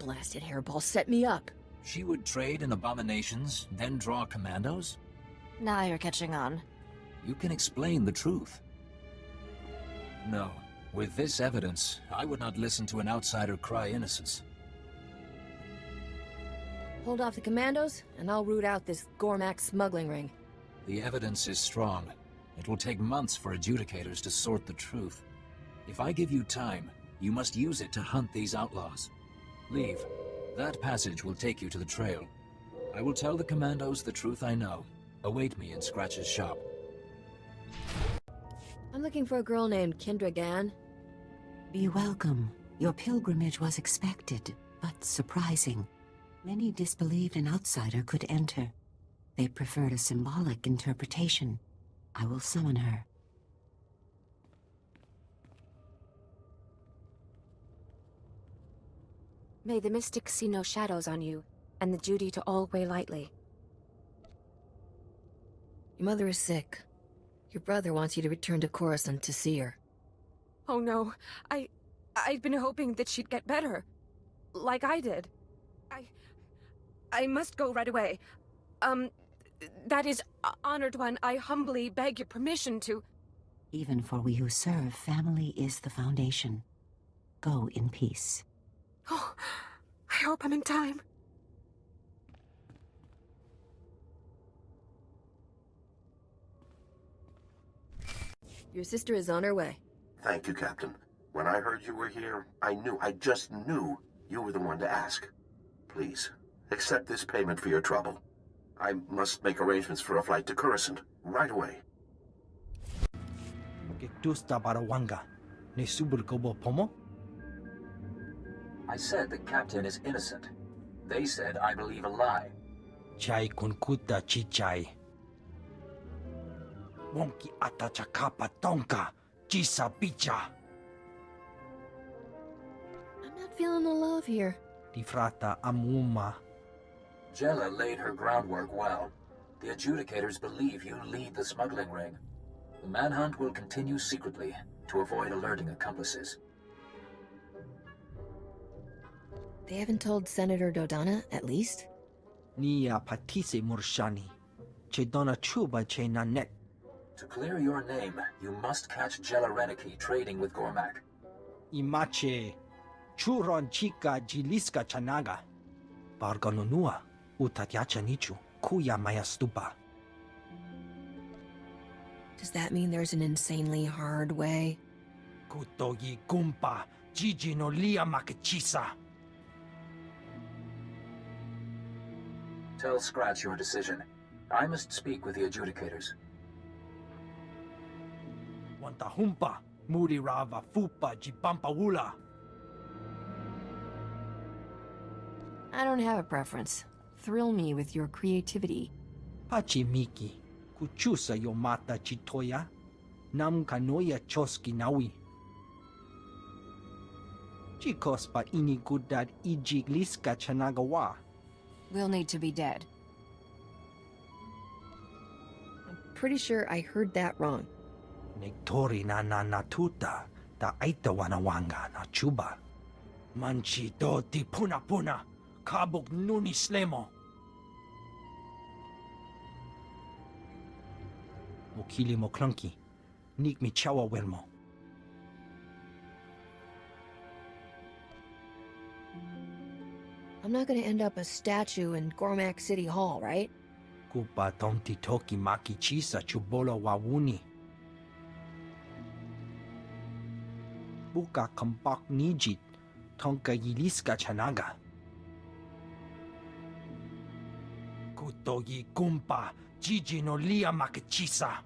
Blasted hairball set me up. She would trade in abominations, then draw commandos? Now you're catching on. You can explain the truth. No. With this evidence, I would not listen to an outsider cry innocence. Hold off the commandos, and I'll root out this Gormak smuggling ring. The evidence is strong. It will take months for adjudicators to sort the truth. If I give you time, you must use it to hunt these outlaws. Leave. That passage will take you to the trail. I will tell the commandos the truth I know. Await me in Scratch's shop. I'm looking for a girl named Kendra Gann. Be welcome. Your pilgrimage was expected, but surprising. Many disbelieved an outsider could enter. They preferred a symbolic interpretation. I will summon her. May the mystics see no shadows on you, and the duty to all weigh lightly. Your mother is sick. Your brother wants you to return to Coruscant to see her. Oh no, I'd been hoping that she'd get better. Like I did. I must go right away. That is, Honored One, I humbly beg your permission to... Even for we who serve, family is the foundation. Go in peace. Oh, I hope I'm in time. Your sister is on her way. Thank you, Captain. When I heard you were here, I just knew you were the one to ask. Please, accept this payment for your trouble. I must make arrangements for a flight to Coruscant right away. I said the captain is innocent. They said I believe a lie. Chai kunkuta chichai. Wonki atachakapa tonka, chisa picha. I'm not feeling the love here. Difrata amuma. Jella laid her groundwork well. The adjudicators believe you lead the smuggling ring. The manhunt will continue secretly to avoid alerting accomplices. They haven't told Senator Dodonna, at least? Nia patise murshani. Che dona chuba che nanet. To clear your name, you must catch Jella Reneki trading with Gormak. Imache. Churon chica jiliska chanaga. Barganonua. Utatyacha nichu. Kuya maya stupa. Does that mean there's an insanely hard way? Kutogi gumpa. Gigi no lia makachisa. Tell Scratch your decision. I must speak with the adjudicators. Wantahumpa, Muri Rava Fupa Jipampawula. I don't have a preference. Thrill me with your creativity. Pachimiki, Kuchusa Yomata Chitoya, Nam Kanoya Choski Nawi. Chikos pa ini gudad ijigliska chanagawa. We'll need to be dead. pretty sure I heard that wrong. Nektori na natuta, ta aita wanawanga na chuba. Manchi do di puna puna, kabuk nuni slemo. Mokili mo clunky, nik mi chawa welmo. I'm not gonna end up a statue in Gormak City Hall, right? Kupa tomti toki maki chisa chubolo wawuni. Buka kampak nijit, tonka yiliska chanaga. Kutogi kumpa, jiji no lia makichisa.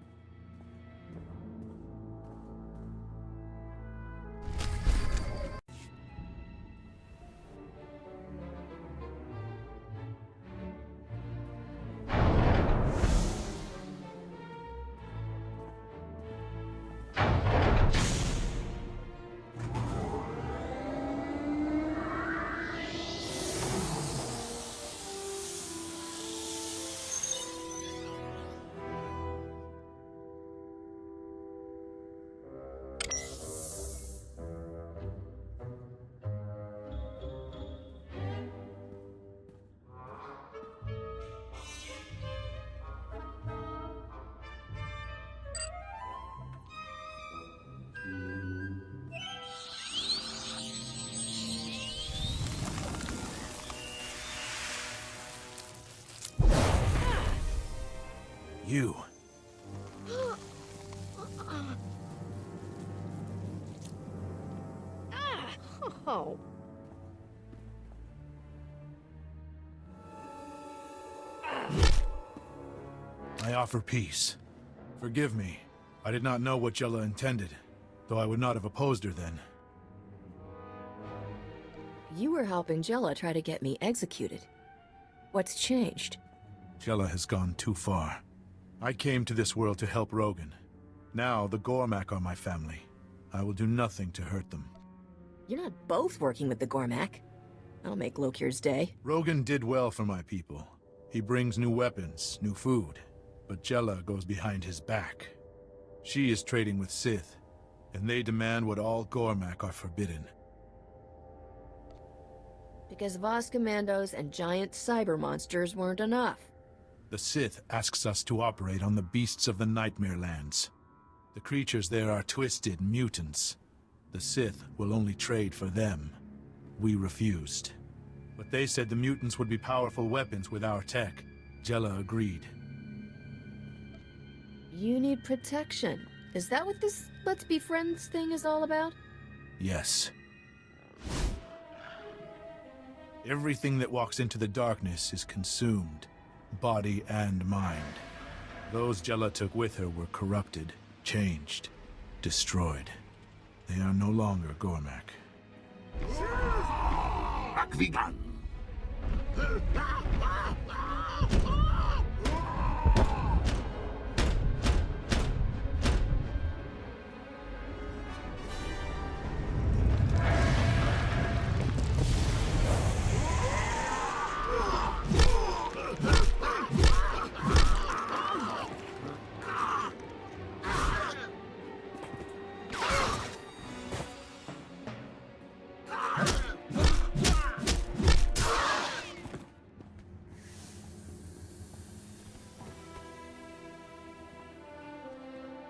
You. Oh. I offer peace. Forgive me. I did not know what Jella intended, though I would not have opposed her then. You were helping Jella try to get me executed. What's changed? Jella has gone too far. I came to this world to help Rogan. Now the Gormak are my family. I will do nothing to hurt them. You're not both working with the Gormak. I'll make Lokir's day. Rogan did well for my people. He brings new weapons, new food. But Jella goes behind his back. She is trading with Sith, and they demand what all Gormak are forbidden. Because Voss commandos and giant cyber monsters weren't enough. The Sith asks us to operate on the beasts of the Nightmare Lands. The creatures there are twisted mutants. The Sith will only trade for them. We refused. But they said the mutants would be powerful weapons with our tech. Jella agreed. You need protection. Is that what this Let's Be Friends thing is all about? Yes. Everything that walks into the darkness is consumed, body and mind. Those Jella took with her were corrupted, changed, destroyed. They are no longer Gormak. Akvigan.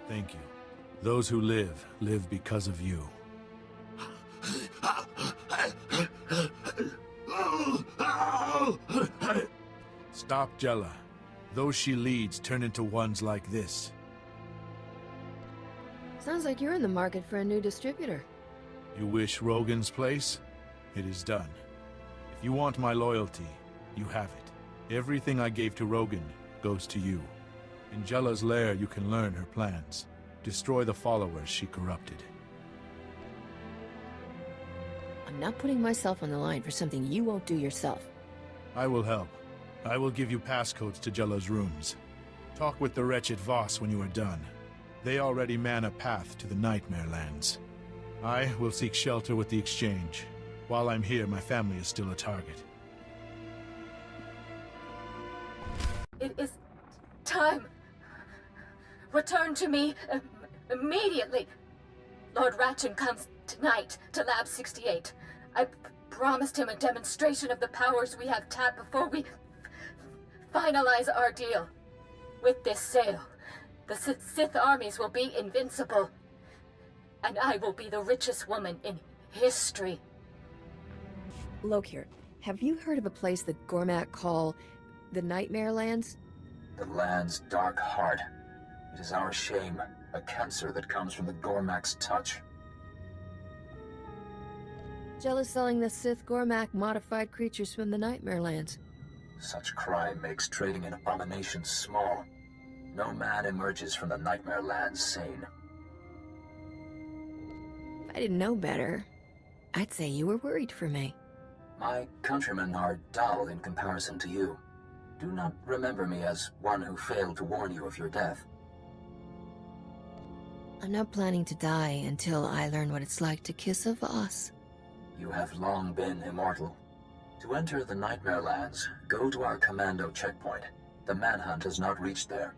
Thank you. Those who live, live because of you. Stop Jella. Those she leads turn into ones like this. Sounds like you're in the market for a new distributor. You wish Rogan's place? It is done. If you want my loyalty, you have it. Everything I gave to Rogan goes to you. In Jella's lair, you can learn her plans. Destroy the followers she corrupted. I'm not putting myself on the line for something you won't do yourself. I will help. I will give you passcodes to Jella's rooms. Talk with the wretched Voss when you are done. They already man a path to the Nightmare Lands. I will seek shelter with the Exchange. While I'm here, my family is still a target. It is time Return to me immediately. Lord Ratchin comes tonight to Lab 68. I promised him a demonstration of the powers we have tapped before we finalize our deal. With this sale, the Sith armies will be invincible, and I will be the richest woman in history. Lokir, have you heard of a place that Gormak call the Nightmare Lands? The land's dark heart. It is our shame, a cancer that comes from the Gormak's touch. Jealous selling the Sith Gormak modified creatures from the Nightmare Lands. Such crime makes trading in abominations small. No man emerges from the Nightmare Lands sane. If I didn't know better, I'd say you were worried for me. My countrymen are dull in comparison to you. Do not remember me as one who failed to warn you of your death. I'm not planning to die until I learn what it's like to kiss a Voss. You have long been immortal. To enter the Nightmare Lands, go to our commando checkpoint. The manhunt has not reached there.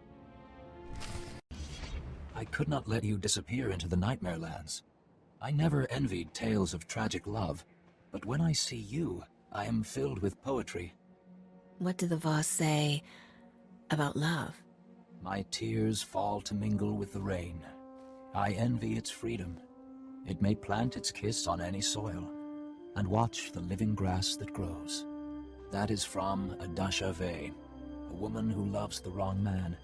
I could not let you disappear into the Nightmare Lands. I never envied tales of tragic love, but when I see you, I am filled with poetry. What do the Voss say about love? My tears fall to mingle with the rain. I envy its freedom. It may plant its kiss on any soil, and watch the living grass that grows. That is from Adasha Vey, a woman who loves the wrong man.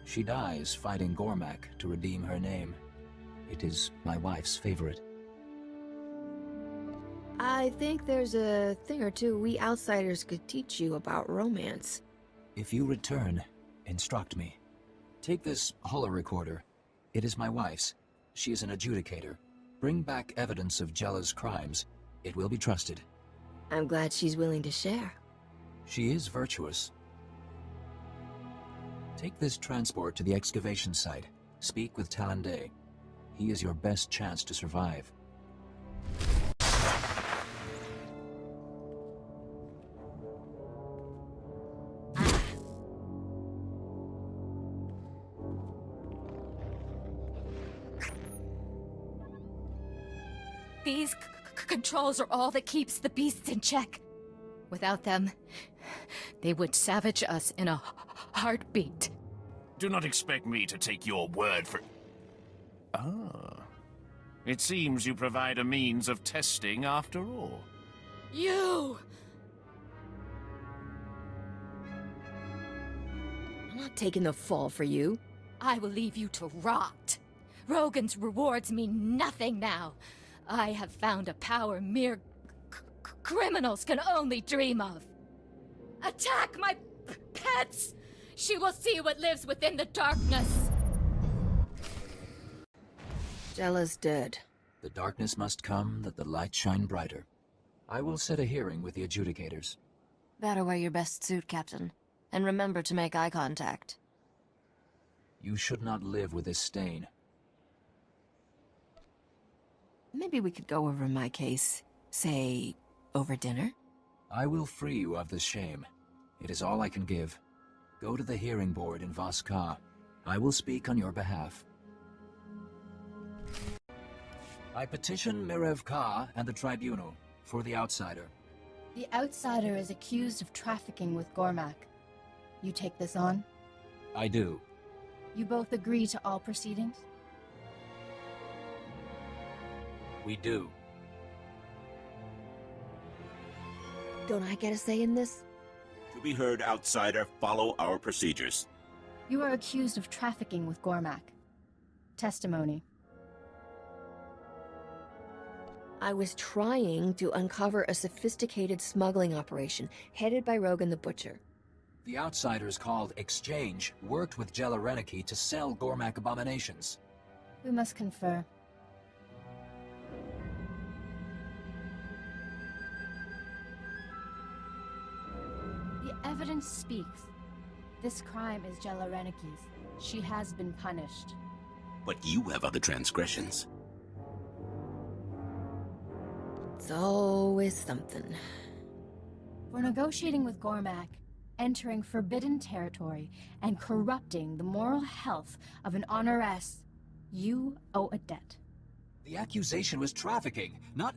She dies fighting Gormak to redeem her name. It is my wife's favorite. I think there's a thing or two we outsiders could teach you about romance. If you return, instruct me. Take this holorecorder. It is my wife's. She is an adjudicator. Bring back evidence of Jella's crimes. It will be trusted. I'm glad she's willing to share. She is virtuous. Take this transport to the excavation site. Speak with Talande. He is your best chance to survive. These controls are all that keeps the beasts in check. Without them, they would savage us in a heartbeat. Do not expect me to take your word for... Ah. It seems you provide a means of testing after all. You! I'm not taking the fall for you. I will leave you to rot. Rogan's rewards mean nothing now. I have found a power mere criminals can only dream of. Attack my pets! She will see what lives within the darkness. Jella's dead. The darkness must come that the light shine brighter. I will set a hearing with the adjudicators. Better wear your best suit, Captain. And remember to make eye contact. You should not live with this stain. Maybe we could go over my case, say, over dinner? I will free you of this shame. It is all I can give. Go to the hearing board in Voss-Ka. I will speak on your behalf. I petition Mirev-Ka and the tribunal for the outsider. The outsider is accused of trafficking with Gormak. You take this on? I do. You both agree to all proceedings? We do. Don't I get a say in this? To be heard, outsider, follow our procedures. You are accused of trafficking with Gormak. Testimony. I was trying to uncover a sophisticated smuggling operation headed by Rogan the Butcher. The outsiders called Exchange worked with Jella Reneki to sell Gormak abominations. We must confer. The evidence speaks. This crime is Jella Reneki's. She has been punished. But you have other transgressions. It's always something. For negotiating with Gormak, entering forbidden territory and corrupting the moral health of an honoress. You owe a debt. The accusation was trafficking, not...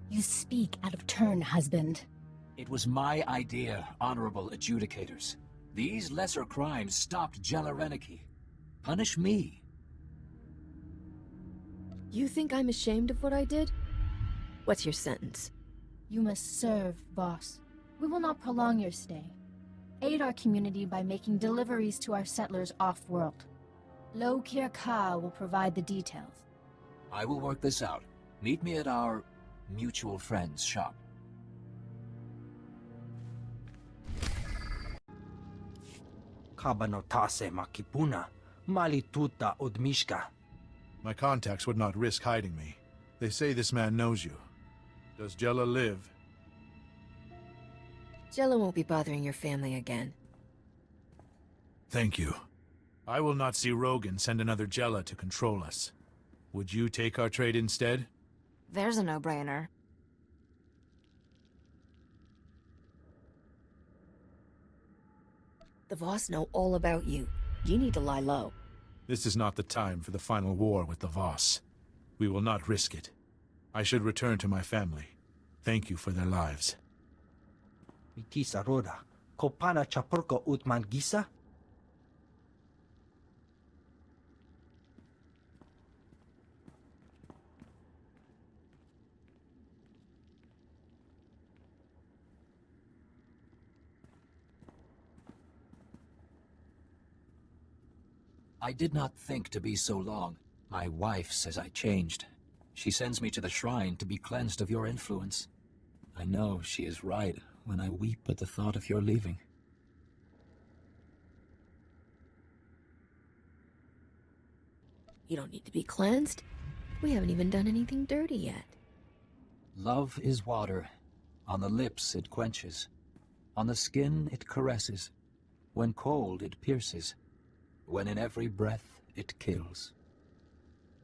You speak out of turn, husband. It was my idea, honorable adjudicators. These lesser crimes stopped Jalareniki. Punish me. You think I'm ashamed of what I did? What's your sentence? You must serve, boss. We will not prolong your stay. Aid our community by making deliveries to our settlers off-world. Lo Kirka will provide the details. I will work this out. Meet me at our mutual friend's shop. Kabanotase makipuna, malituta odmishka. My contacts would not risk hiding me. They say this man knows you. Does Jella live? Jella won't be bothering your family again. Thank you. I will not see Rogan send another Jella to control us. Would you take our trade instead? There's a no-brainer. The Voss know all about you. You need to lie low. This is not the time for the final war with the Voss. We will not risk it. I should return to my family. Thank you for their lives. Mikisa roda, kopana chapurko utman gisa? I did not think to be so long. My wife says I changed. She sends me to the shrine to be cleansed of your influence. I know she is right when I weep at the thought of your leaving. You don't need to be cleansed. We haven't even done anything dirty yet. Love is water. On the lips it quenches. On the skin it caresses. When cold it pierces. When in every breath it kills.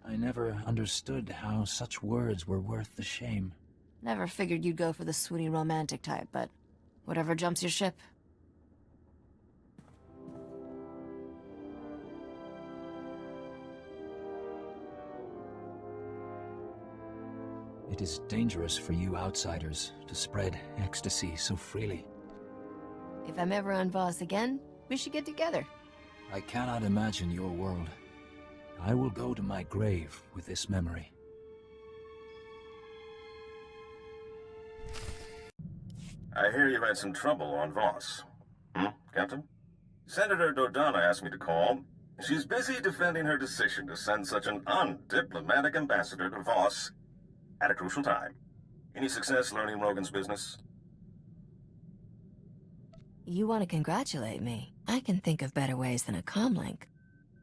I never understood how such words were worth the shame. Never figured you'd go for the swooty romantic type, but whatever jumps your ship. It is dangerous for you outsiders to spread ecstasy so freely. If I'm ever on Voss again, we should get together. I cannot imagine your world. I will go to my grave with this memory. I hear you had some trouble on Voss. Captain? Senator Dodonna asked me to call. She's busy defending her decision to send such an undiplomatic ambassador to Voss at a crucial time. Any success learning Rogan's business? You want to congratulate me? I can think of better ways than a comlink.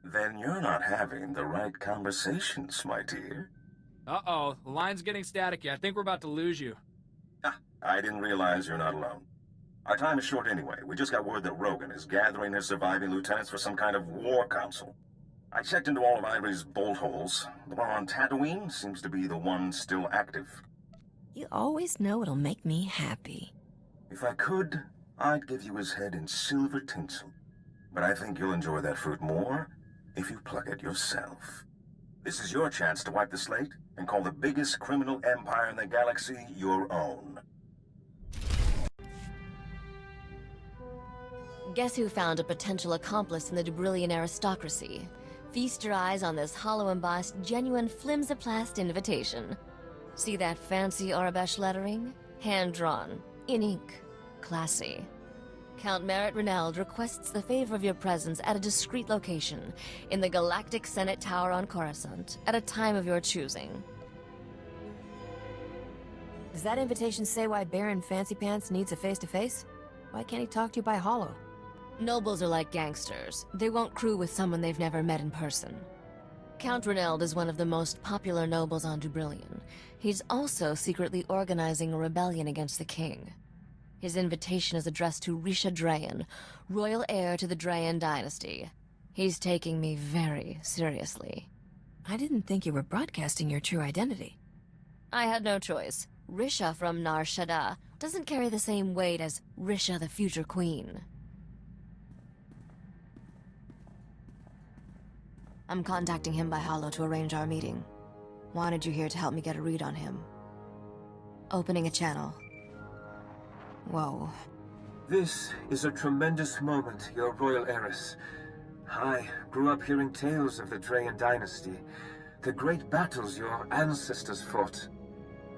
Then you're not having the right conversations, my dear. Uh-oh, the line's getting staticky. I think we're about to lose you. I didn't realize you're not alone. Our time is short anyway. We just got word that Rogan is gathering his surviving lieutenants for some kind of war council. I checked into all of Ivory's bolt holes. The one on Tatooine seems to be the one still active. You always know it'll make me happy. If I could, I'd give you his head in silver tinsel. But I think you'll enjoy that fruit more if you pluck it yourself. This is your chance to wipe the slate and call the biggest criminal empire in the galaxy your own. Guess who found a potential accomplice in the Dubrillian aristocracy? Feast your eyes on this hollow-embossed, genuine flimsoplast invitation. See that fancy Arabesh lettering? Hand-drawn, in ink, classy. Count Merritt Reneld requests the favor of your presence at a discreet location in the Galactic Senate Tower on Coruscant at a time of your choosing. Does that invitation say why Baron Fancy Pants needs a face-to-face? Why can't he talk to you by holo? Nobles are like gangsters. They won't crew with someone they've never met in person. Count Reneld is one of the most popular nobles on Dubrillion. He's also secretly organizing a rebellion against the king. His invitation is addressed to Risha Drayan, royal heir to the Drayan dynasty. He's taking me very seriously. I didn't think you were broadcasting your true identity. I had no choice. Risha from Nar Shaddaa doesn't carry the same weight as Risha the future queen. I'm contacting him by holo to arrange our meeting. Wanted you here to help me get a read on him. Opening a channel. Whoa. This is a tremendous moment, Your Royal Heiress. I grew up hearing tales of the Drayan dynasty, the great battles your ancestors fought.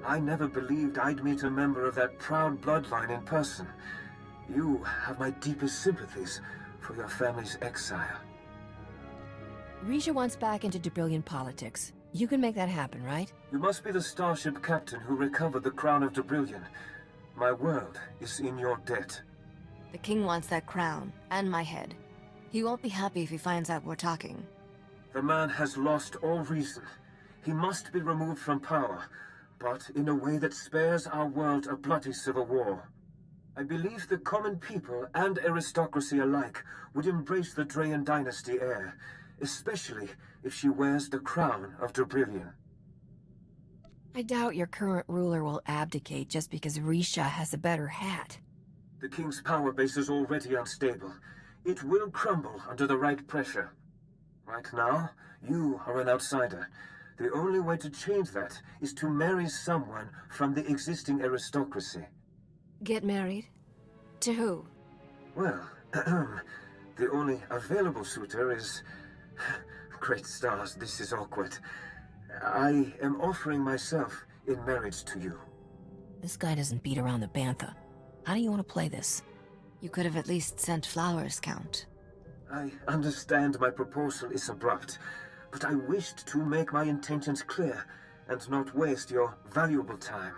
I never believed I'd meet a member of that proud bloodline in person. You have my deepest sympathies for your family's exile. Risha wants back into Debrillion politics. You can make that happen, right? You must be the starship captain who recovered the crown of Debrillion. My world is in your debt. The king wants that crown, and my head. He won't be happy if he finds out we're talking. The man has lost all reason. He must be removed from power, but in a way that spares our world a bloody civil war. I believe the common people and aristocracy alike would embrace the Drayan dynasty heir, especially if she wears the crown of Debrillion. I doubt your current ruler will abdicate just because Risha has a better hat. The king's power base is already unstable. It will crumble under the right pressure. Right now, you are an outsider. The only way to change that is to marry someone from the existing aristocracy. Get married? To who? Well, the only available suitor is... Great stars, this is awkward. I am offering myself in marriage to you. This guy doesn't beat around the bantha. How do you want to play this? You could have at least sent flowers, Count. I understand my proposal is abrupt, but I wished to make my intentions clear and not waste your valuable time.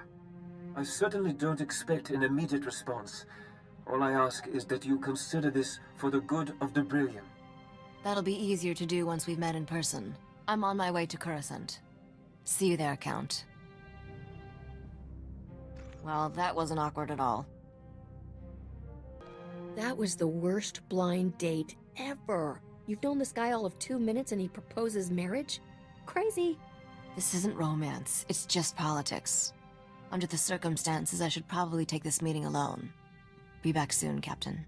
I certainly don't expect an immediate response. All I ask is that you consider this for the good of Debrillion. That'll be easier to do once we've met in person. I'm on my way to Coruscant. See you there, Count. Well, that wasn't awkward at all. That was the worst blind date ever. You've known this guy all of 2 minutes and he proposes marriage? Crazy. This isn't romance, it's just politics. Under the circumstances, I should probably take this meeting alone. Be back soon, Captain.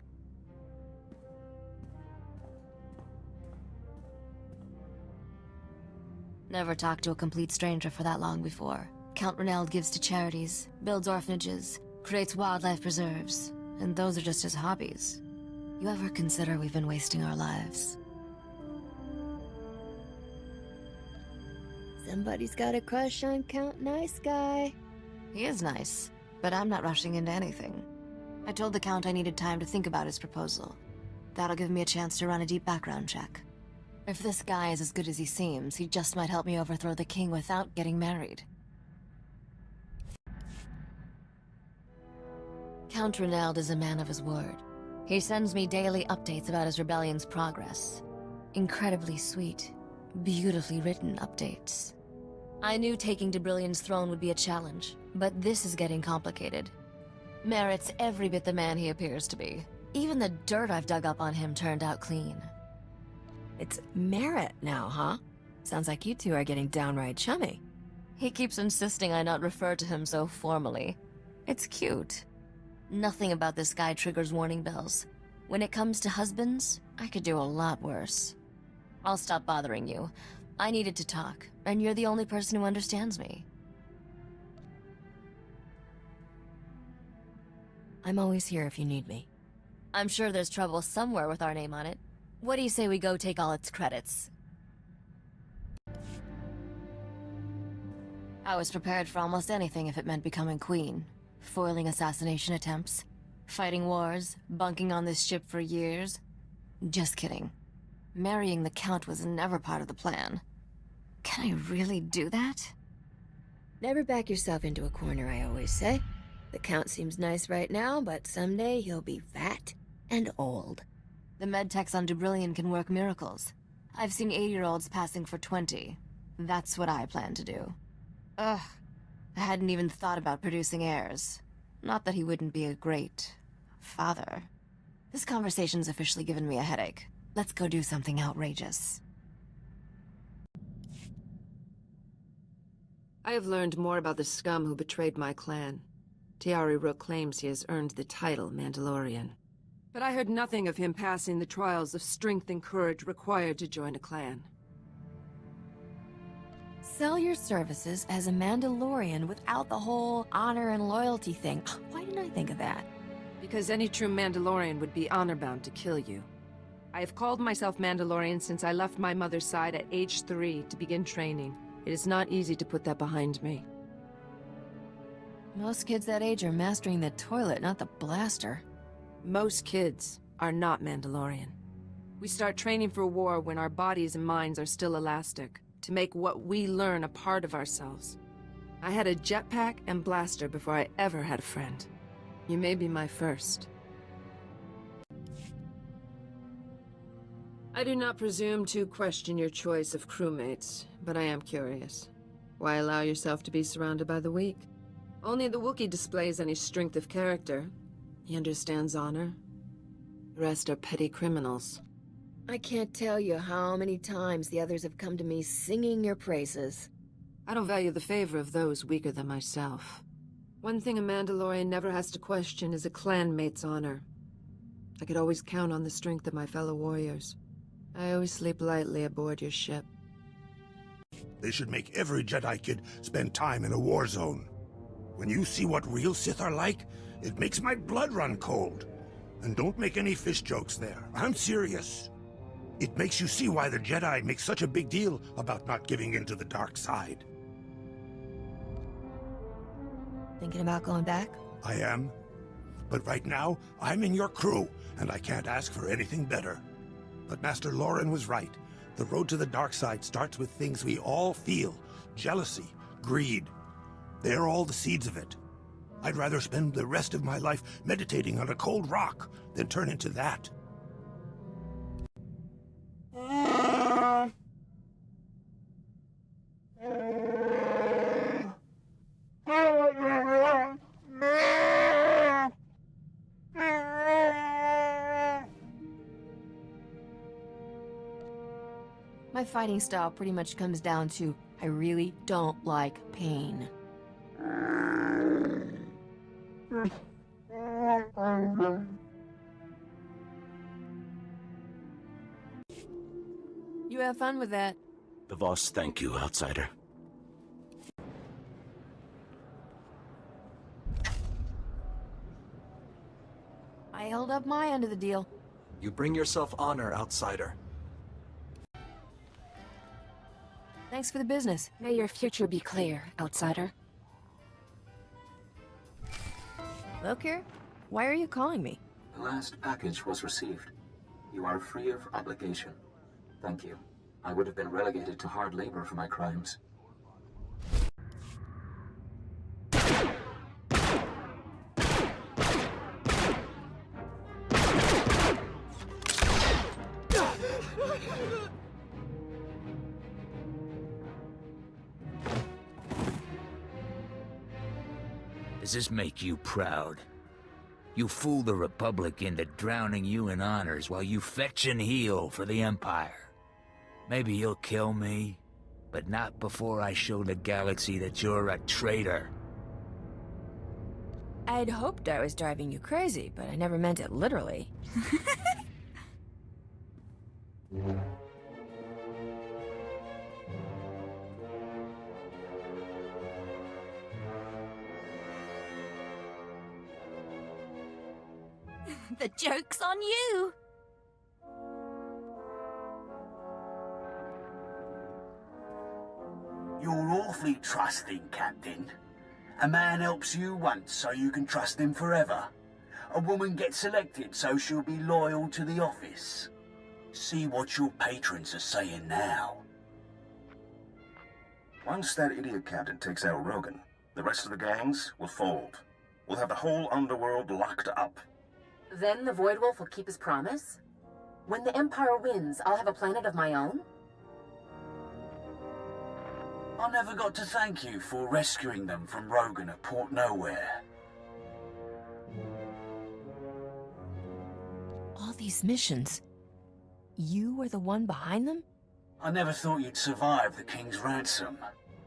Never talked to a complete stranger for that long before. Count Reneld gives to charities, builds orphanages, creates wildlife preserves, and those are just his hobbies. You ever consider we've been wasting our lives? Somebody's got a crush on Count Nice Guy. He is nice, but I'm not rushing into anything. I told the Count I needed time to think about his proposal. That'll give me a chance to run a deep background check. If this guy is as good as he seems, he just might help me overthrow the king without getting married. Count Reneld is a man of his word. He sends me daily updates about his rebellion's progress. Incredibly sweet, beautifully written updates. I knew taking Debrillion's throne would be a challenge, but this is getting complicated. Merritt's every bit the man he appears to be. Even the dirt I've dug up on him turned out clean. It's Merritt now, huh? Sounds like you two are getting downright chummy. He keeps insisting I not refer to him so formally. It's cute. Nothing about this guy triggers warning bells. When it comes to husbands, I could do a lot worse. I'll stop bothering you. I needed to talk, and you're the only person who understands me. I'm always here if you need me. I'm sure there's trouble somewhere with our name on it. What do you say we go take all its credits? I was prepared for almost anything if it meant becoming queen. Foiling assassination attempts, fighting wars, bunking on this ship for years. Just kidding. Marrying the Count was never part of the plan. Can I really do that? Never back yourself into a corner, I always say. The Count seems nice right now, but someday he'll be fat and old. The medtechs on Debrillion can work miracles. I've seen 80-year-olds passing for 20. That's what I plan to do. Ugh. I hadn't even thought about producing heirs. Not that he wouldn't be a great father. This conversation's officially given me a headache. Let's go do something outrageous. I have learned more about the scum who betrayed my clan. Tiari Rook claims he has earned the title Mandalorian. But I heard nothing of him passing the trials of strength and courage required to join a clan. Sell your services as a Mandalorian without the whole honor and loyalty thing. Why didn't I think of that? Because any true Mandalorian would be honor-bound to kill you. I have called myself Mandalorian since I left my mother's side at age 3 to begin training. It is not easy to put that behind me. Most kids that age are mastering the toilet, not the blaster. Most kids are not Mandalorian. We start training for war when our bodies and minds are still elastic, to make what we learn a part of ourselves. I had a jetpack and blaster before I ever had a friend. You may be my first. I do not presume to question your choice of crewmates, but I am curious. Why allow yourself to be surrounded by the weak? Only the Wookiee displays any strength of character. He understands honor. The rest are petty criminals. I can't tell you how many times the others have come to me singing your praises. I don't value the favor of those weaker than myself. One thing a Mandalorian never has to question is a clanmate's honor. I could always count on the strength of my fellow warriors. I always sleep lightly aboard your ship. They should make every Jedi kid spend time in a war zone. When you see what real Sith are like, it makes my blood run cold. And don't make any fish jokes there. I'm serious. It makes you see why the Jedi make such a big deal about not giving in to the dark side. Thinking about going back? I am. But right now, I'm in your crew, and I can't ask for anything better. But Master Lauren was right. The road to the dark side starts with things we all feel. Jealousy, greed. They're all the seeds of it. I'd rather spend the rest of my life meditating on a cold rock than turn into that. My fighting style pretty much comes down to, I really don't like pain. You have fun with that. The Voss thank you, outsider. I held up my end of the deal. You bring yourself honor, outsider. Thanks for the business. May your future be clear, outsider. Lokir, why are you calling me? The last package was received. You are free of obligation. Thank you. I would have been relegated to hard labor for my crimes. Does this make you proud? You fool the Republic into drowning you in honors while you fetch and heal for the Empire. Maybe you'll kill me, but not before I show the galaxy that you're a traitor. I'd hoped I was driving you crazy, but I never meant it literally. The joke's on you! You're awfully trusting, Captain. A man helps you once so you can trust him forever. A woman gets selected so she'll be loyal to the office. See what your patrons are saying now. Once that idiot captain takes out Rogan, the rest of the gangs will fold. We'll have the whole underworld locked up. Then the Void Wolf will keep his promise? When the Empire wins, I'll have a planet of my own? I never got to thank you for rescuing them from Rogan at Port Nowhere. All these missions. You were the one behind them? I never thought you'd survive the King's ransom.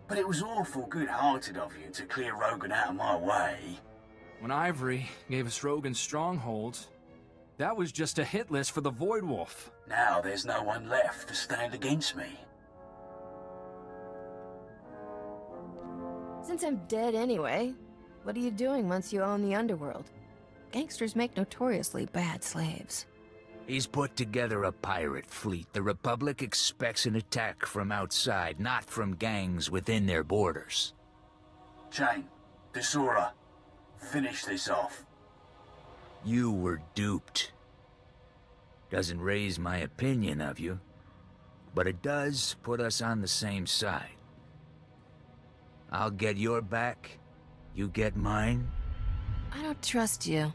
But it was awful good-hearted of you to clear Rogan out of my way. When Ivory gave us Rogan's stronghold, that was just a hit list for the Void Wolf. Now there's no one left to stand against me. Since I'm dead anyway, what are you doing once you own the underworld? Gangsters make notoriously bad slaves. He's put together a pirate fleet. The Republic expects an attack from outside, not from gangs within their borders. Jane, Desora, finish this off. You were duped. Doesn't raise my opinion of you, but it does put us on the same side. I'll get your back, you get mine. I don't trust you.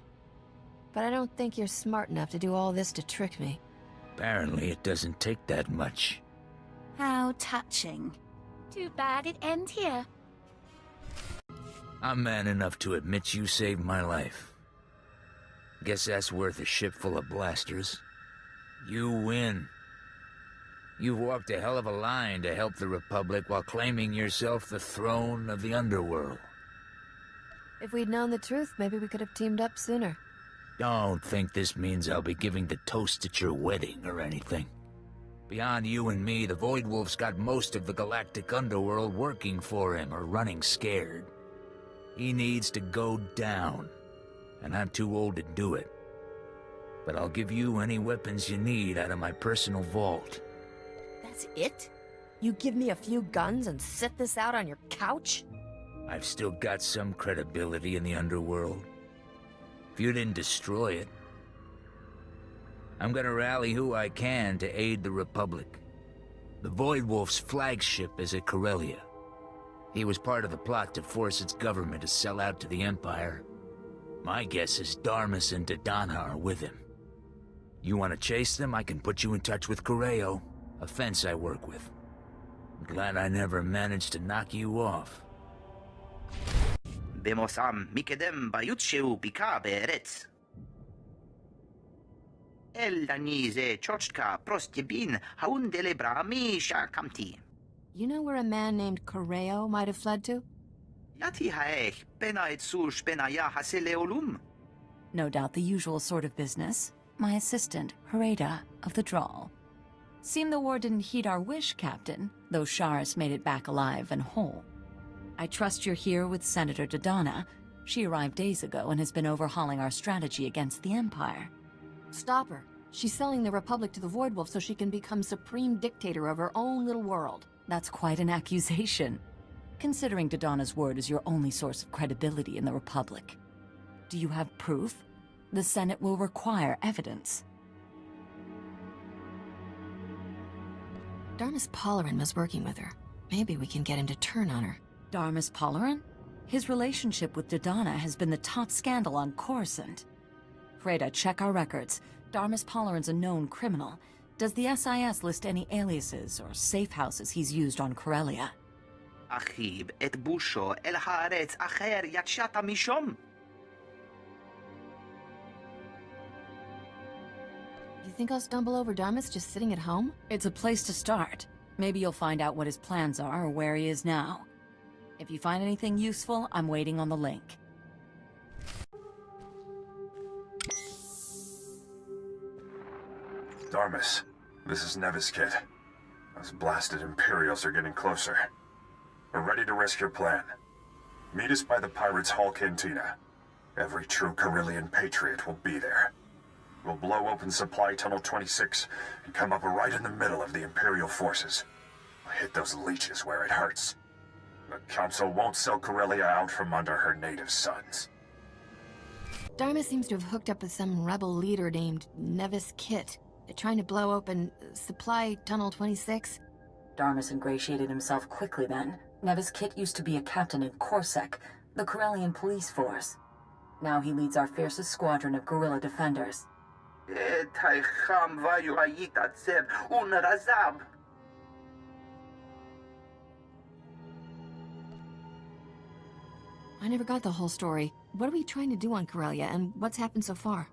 But I don't think you're smart enough to do all this to trick me. Apparently it doesn't take that much. How touching. Too bad it ends here. I'm man enough to admit you saved my life. Guess that's worth a ship full of blasters. You win. You've walked a hell of a line to help the Republic while claiming yourself the throne of the underworld. If we'd known the truth, maybe we could have teamed up sooner. Don't think this means I'll be giving the toast at your wedding or anything. Beyond you and me, the Void Wolf's got most of the galactic underworld working for him or running scared. He needs to go down, and I'm too old to do it. But I'll give you any weapons you need out of my personal vault. That's it? You give me a few guns and sit this out on your couch? I've still got some credibility in the underworld. If you didn't destroy it, I'm gonna rally who I can to aid the Republic. The Void Wolf's flagship is at Corellia. He was part of the plot to force its government to sell out to the Empire. My guess is Darmus and Dodonna are with him. You want to chase them, I can put you in touch with Correo, a fence I work with. I'm glad I never managed to knock you off. במוסם מקדם ביוטשו ביקה בארץ. אל דני זה צ'וצ'קה פרוסטבין האונדלברה מי שהקמתי. You know where a man named Correo might have fled to? יתי האך פנה את סוש פניה הסלאולום. No doubt the usual sort of business. My assistant, Hereda, of the Drawl. Seemed the war didn't heed our wish, Captain, though Sharis made it back alive and whole. I trust you're here with Senator Dodonna. She arrived days ago and has been overhauling our strategy against the Empire. Stop her. She's selling the Republic to the Void Wolf so she can become supreme dictator of her own little world. That's quite an accusation, considering Dodonna's word is your only source of credibility in the Republic. Do you have proof? The Senate will require evidence. Darmus Polarin was working with her. Maybe we can get him to turn on her. Darmus Polarin? His relationship with Dodonna has been the top scandal on Coruscant. Freda, check our records. Darmus Polarin's a known criminal. Does the SIS list any aliases or safe houses he's used on Corellia? אחיב את בושו אל הארץ אחר יצאת משום. You think I'll stumble over Darmus just sitting at home? It's a place to start. Maybe you'll find out what his plans are or where he is now. If you find anything useful, I'm waiting on the link. Darmus, this is Nevis Kid. Those blasted Imperials are getting closer. We're ready to risk your plan. Meet us by the Pirates' Hall Cantina. Every true Carillion patriot will be there. We'll blow open Supply Tunnel 26 and come up right in the middle of the Imperial forces. We'll hit those leeches where it hurts. The Council won't sell Corellia out from under her native sons. Darmus seems to have hooked up with some rebel leader named Nevis Kit. They're trying to blow open Supply Tunnel 26. Darmus ingratiated himself quickly then. Nevis Kit used to be a captain in Corsac, the Corellian police force. Now he leads our fiercest squadron of guerrilla defenders. I never got the whole story. What are we trying to do on Corellia, and what's happened so far?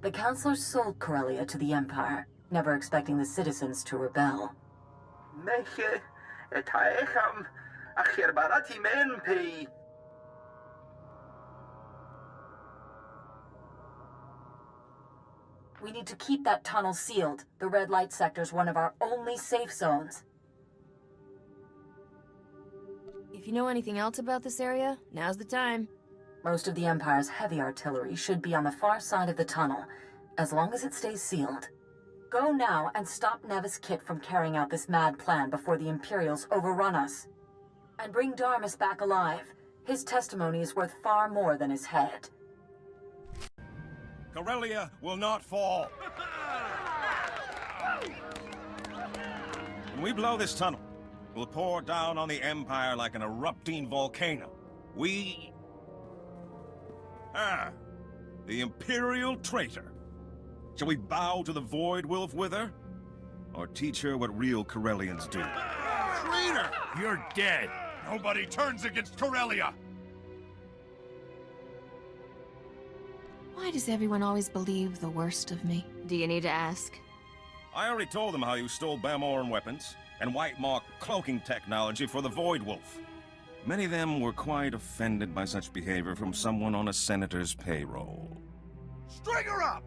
The Councilors sold Corellia to the Empire, never expecting the citizens to rebel. We need to keep that tunnel sealed. The red light sector's one of our only safe zones. If you know anything else about this area, now's the time. Most of the Empire's heavy artillery should be on the far side of the tunnel, as long as it stays sealed. Go now and stop Nevis Kit from carrying out this mad plan before the Imperials overrun us. And bring Darmus back alive. His testimony is worth far more than his head. Corellia will not fall. When we blow this tunnel, we'll pour down on the Empire like an erupting volcano. The Imperial traitor. Shall we bow to the Void Wolf with her? Or teach her what real Corellians do? Traitor! You're dead. Nobody turns against Corellia. Why does everyone always believe the worst of me? Do you need to ask? I already told them how you stole Bamoran weapons and White Mark cloaking technology for the Void Wolf. Many of them were quite offended by such behavior from someone on a senator's payroll. String her up!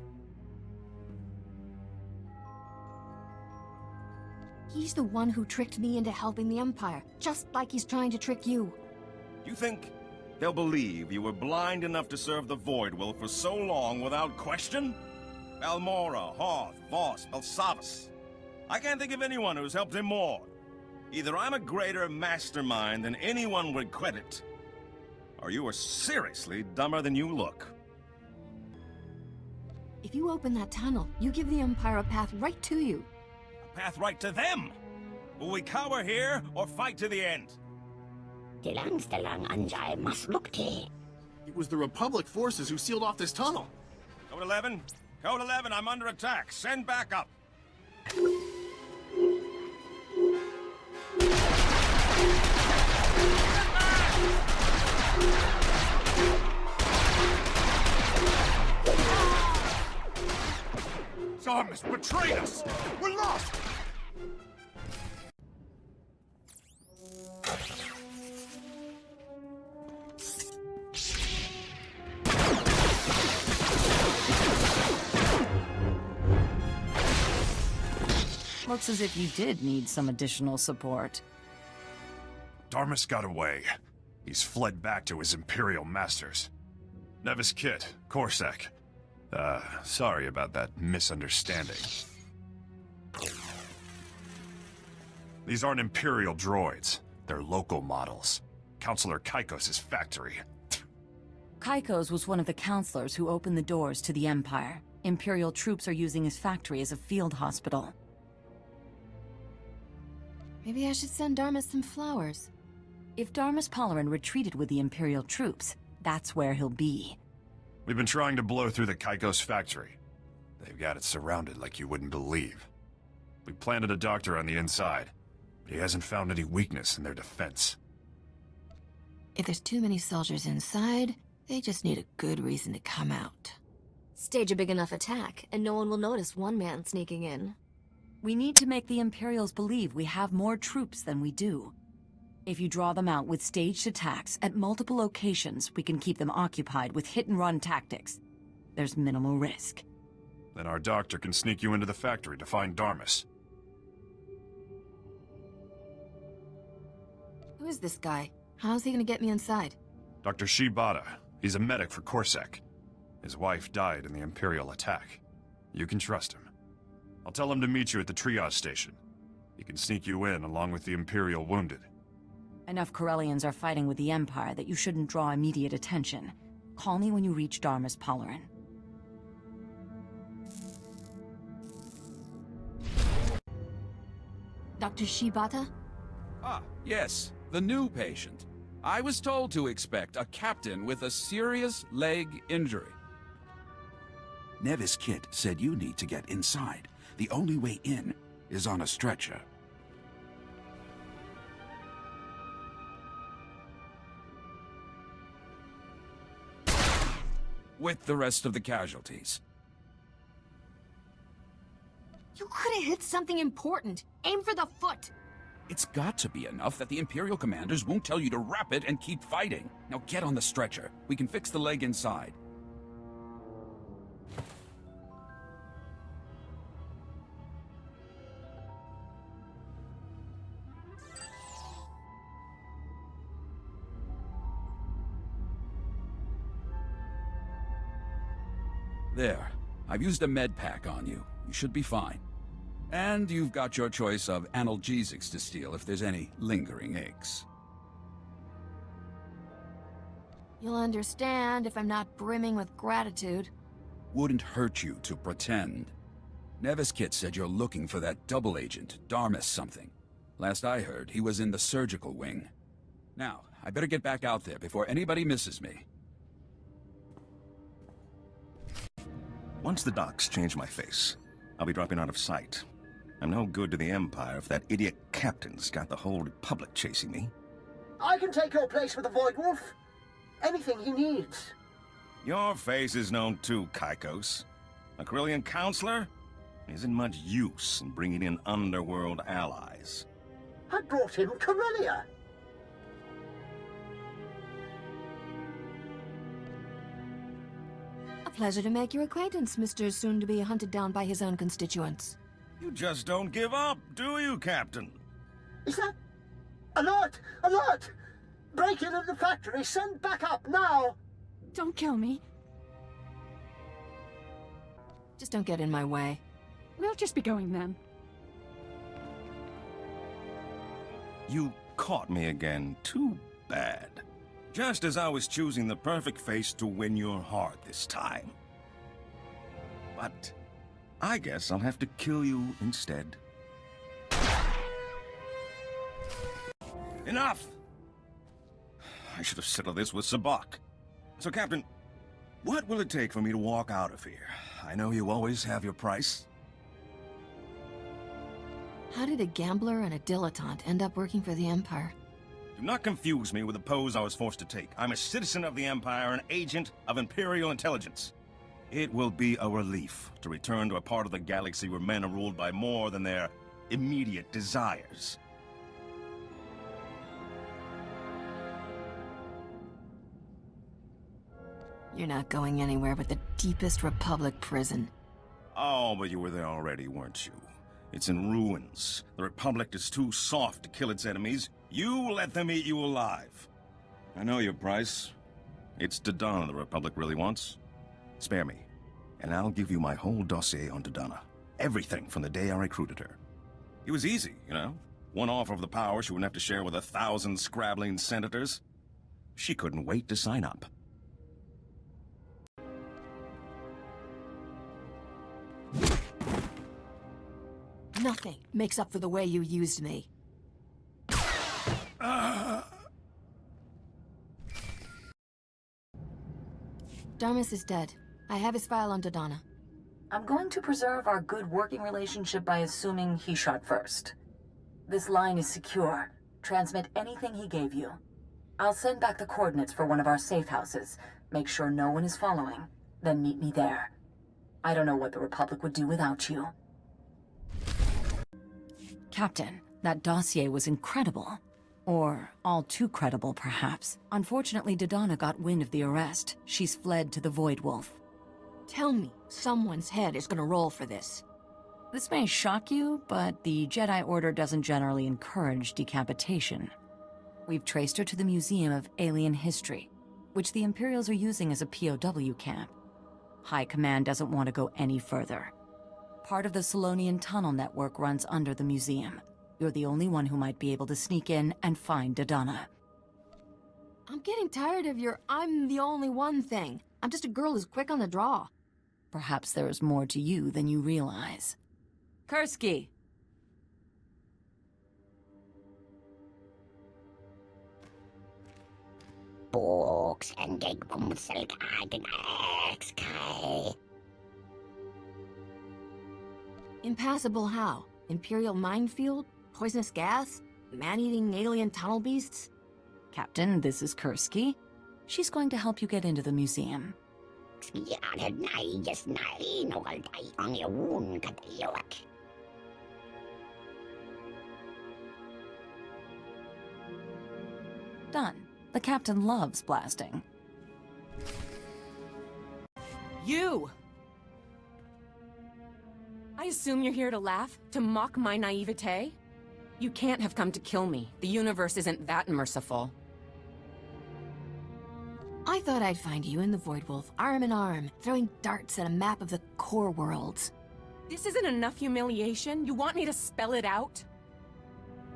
He's the one who tricked me into helping the Empire, just like he's trying to trick you. You think they'll believe you were blind enough to serve the Void Wolf for so long without question? Balmora, Hoth, Voss, Belsavus. I can't think of anyone who's helped him more. Either I'm a greater mastermind than anyone would credit, or you are seriously dumber than you look. If you open that tunnel, you give the Empire a path right to you. A path right to them? Will we cower here or fight to the end? It was the Republic forces who sealed off this tunnel. Code 11? Code 11, I'm under attack. Send backup. Darmus betrayed us! We're lost! Looks as if you did need some additional support. Darmus got away. He's fled back to his Imperial masters. Nevis Kit, Corsac. Sorry about that misunderstanding. These aren't Imperial droids. They're local models. Counselor Kaikos' factory. Kaikos was one of the counselors who opened the doors to the Empire. Imperial troops are using his factory as a field hospital. Maybe I should send Darmus some flowers. If Darmus Polarin retreated with the Imperial troops, that's where he'll be. We've been trying to blow through the Kaikos factory. They've got it surrounded like you wouldn't believe. We planted a doctor on the inside, but he hasn't found any weakness in their defense. If there's too many soldiers inside, they just need a good reason to come out. Stage a big enough attack, and no one will notice one man sneaking in. We need to make the Imperials believe we have more troops than we do. If you draw them out with staged attacks at multiple locations, we can keep them occupied with hit-and-run tactics. There's minimal risk. Then our doctor can sneak you into the factory to find Darmus. Who is this guy? How's he gonna get me inside? Dr. Shibata. He's a medic for Corsac. His wife died in the Imperial attack. You can trust him. I'll tell him to meet you at the triage station. He can sneak you in along with the Imperial wounded. Enough Corellians are fighting with the Empire that you shouldn't draw immediate attention. Call me when you reach Darmus Polarin. Dr. Shibata? Ah, yes, the new patient. I was told to expect a captain with a serious leg injury. Nevis Kit said you need to get inside. The only way in is on a stretcher. With the rest of the casualties. You could have hit something important. Aim for the foot. It's got to be enough that the Imperial commanders won't tell you to wrap it and keep fighting. Now get on the stretcher. We can fix the leg inside. There. I've used a med pack on you. You should be fine. And you've got your choice of analgesics to steal if there's any lingering aches. You'll understand if I'm not brimming with gratitude. Wouldn't hurt you to pretend. Nevis Kit said you're looking for that double agent, Darmus something. Last I heard, he was in the surgical wing. Now, I better get back out there before anybody misses me. Once the docs change my face, I'll be dropping out of sight. I'm no good to the Empire if that idiot captain's got the whole Republic chasing me. I can take your place with the Void Wolf. Anything he needs. Your face is known too, Kaikos. A Corellian counselor isn't much use in bringing in underworld allies. I brought him Corellia. A pleasure to make your acquaintance, Mr. Soon-to-be hunted down by his own constituents. You just don't give up, do you, Captain? Is that... Alert! Alert! Break in at the factory! Send backup now! Don't kill me. Just don't get in my way. We'll just be going then. You caught me again. Too bad. Just as I was choosing the perfect face to win your heart this time. But I guess I'll have to kill you instead. Enough! I should have settled this with Sabak. So, Captain, what will it take for me to walk out of here? I know you always have your price. How did a gambler and a dilettante end up working for the Empire? Do not confuse me with the pose I was forced to take. I'm a citizen of the Empire, an agent of Imperial intelligence. It will be a relief to return to a part of the galaxy where men are ruled by more than their immediate desires. You're not going anywhere but the deepest Republic prison. Oh, but you were there already, weren't you? It's in ruins. The Republic is too soft to kill its enemies. You let them eat you alive. I know your price. It's Dodonna the Republic really wants. Spare me, and I'll give you my whole dossier on Dodonna. Everything from the day I recruited her. It was easy, you know? One offer of the power she wouldn't have to share with 1,000 scrabbling senators. She couldn't wait to sign up. Nothing makes up for the way you used me. Darmus is dead. I have his file on Dodonna. I'm going to preserve our good working relationship by assuming he shot first. This line is secure. Transmit anything he gave you. I'll send back the coordinates for one of our safe houses. Make sure no one is following. Then meet me there. I don't know what the Republic would do without you. Captain, that dossier was incredible. Or all too credible, perhaps. Unfortunately, Dodonna got wind of the arrest. She's fled to the Void Wolf. Tell me someone's head is gonna roll for this. This may shock you, but the Jedi Order doesn't generally encourage decapitation. We've traced her to the Museum of Alien History, which the Imperials are using as a POW camp. High Command doesn't want to go any further. Part of the Solonian tunnel network runs under the museum. You're the only one who might be able to sneak in and find Dodonna. I'm getting tired of your "I'm the only one" thing. I'm just a girl who's quick on the draw. Perhaps there is more to you than you realize. Kursky! Impassable how? Imperial minefield? Poisonous gas? Man-eating alien tunnel beasts? Captain, this is Kursky. She's going to help you get into the museum. Done. The captain loves blasting. You! I assume you're here to laugh? To mock my naivete? You can't have come to kill me. The universe isn't that merciful. I thought I'd find you and the Void Wolf arm in arm, throwing darts at a map of the core worlds. This isn't enough humiliation? You want me to spell it out?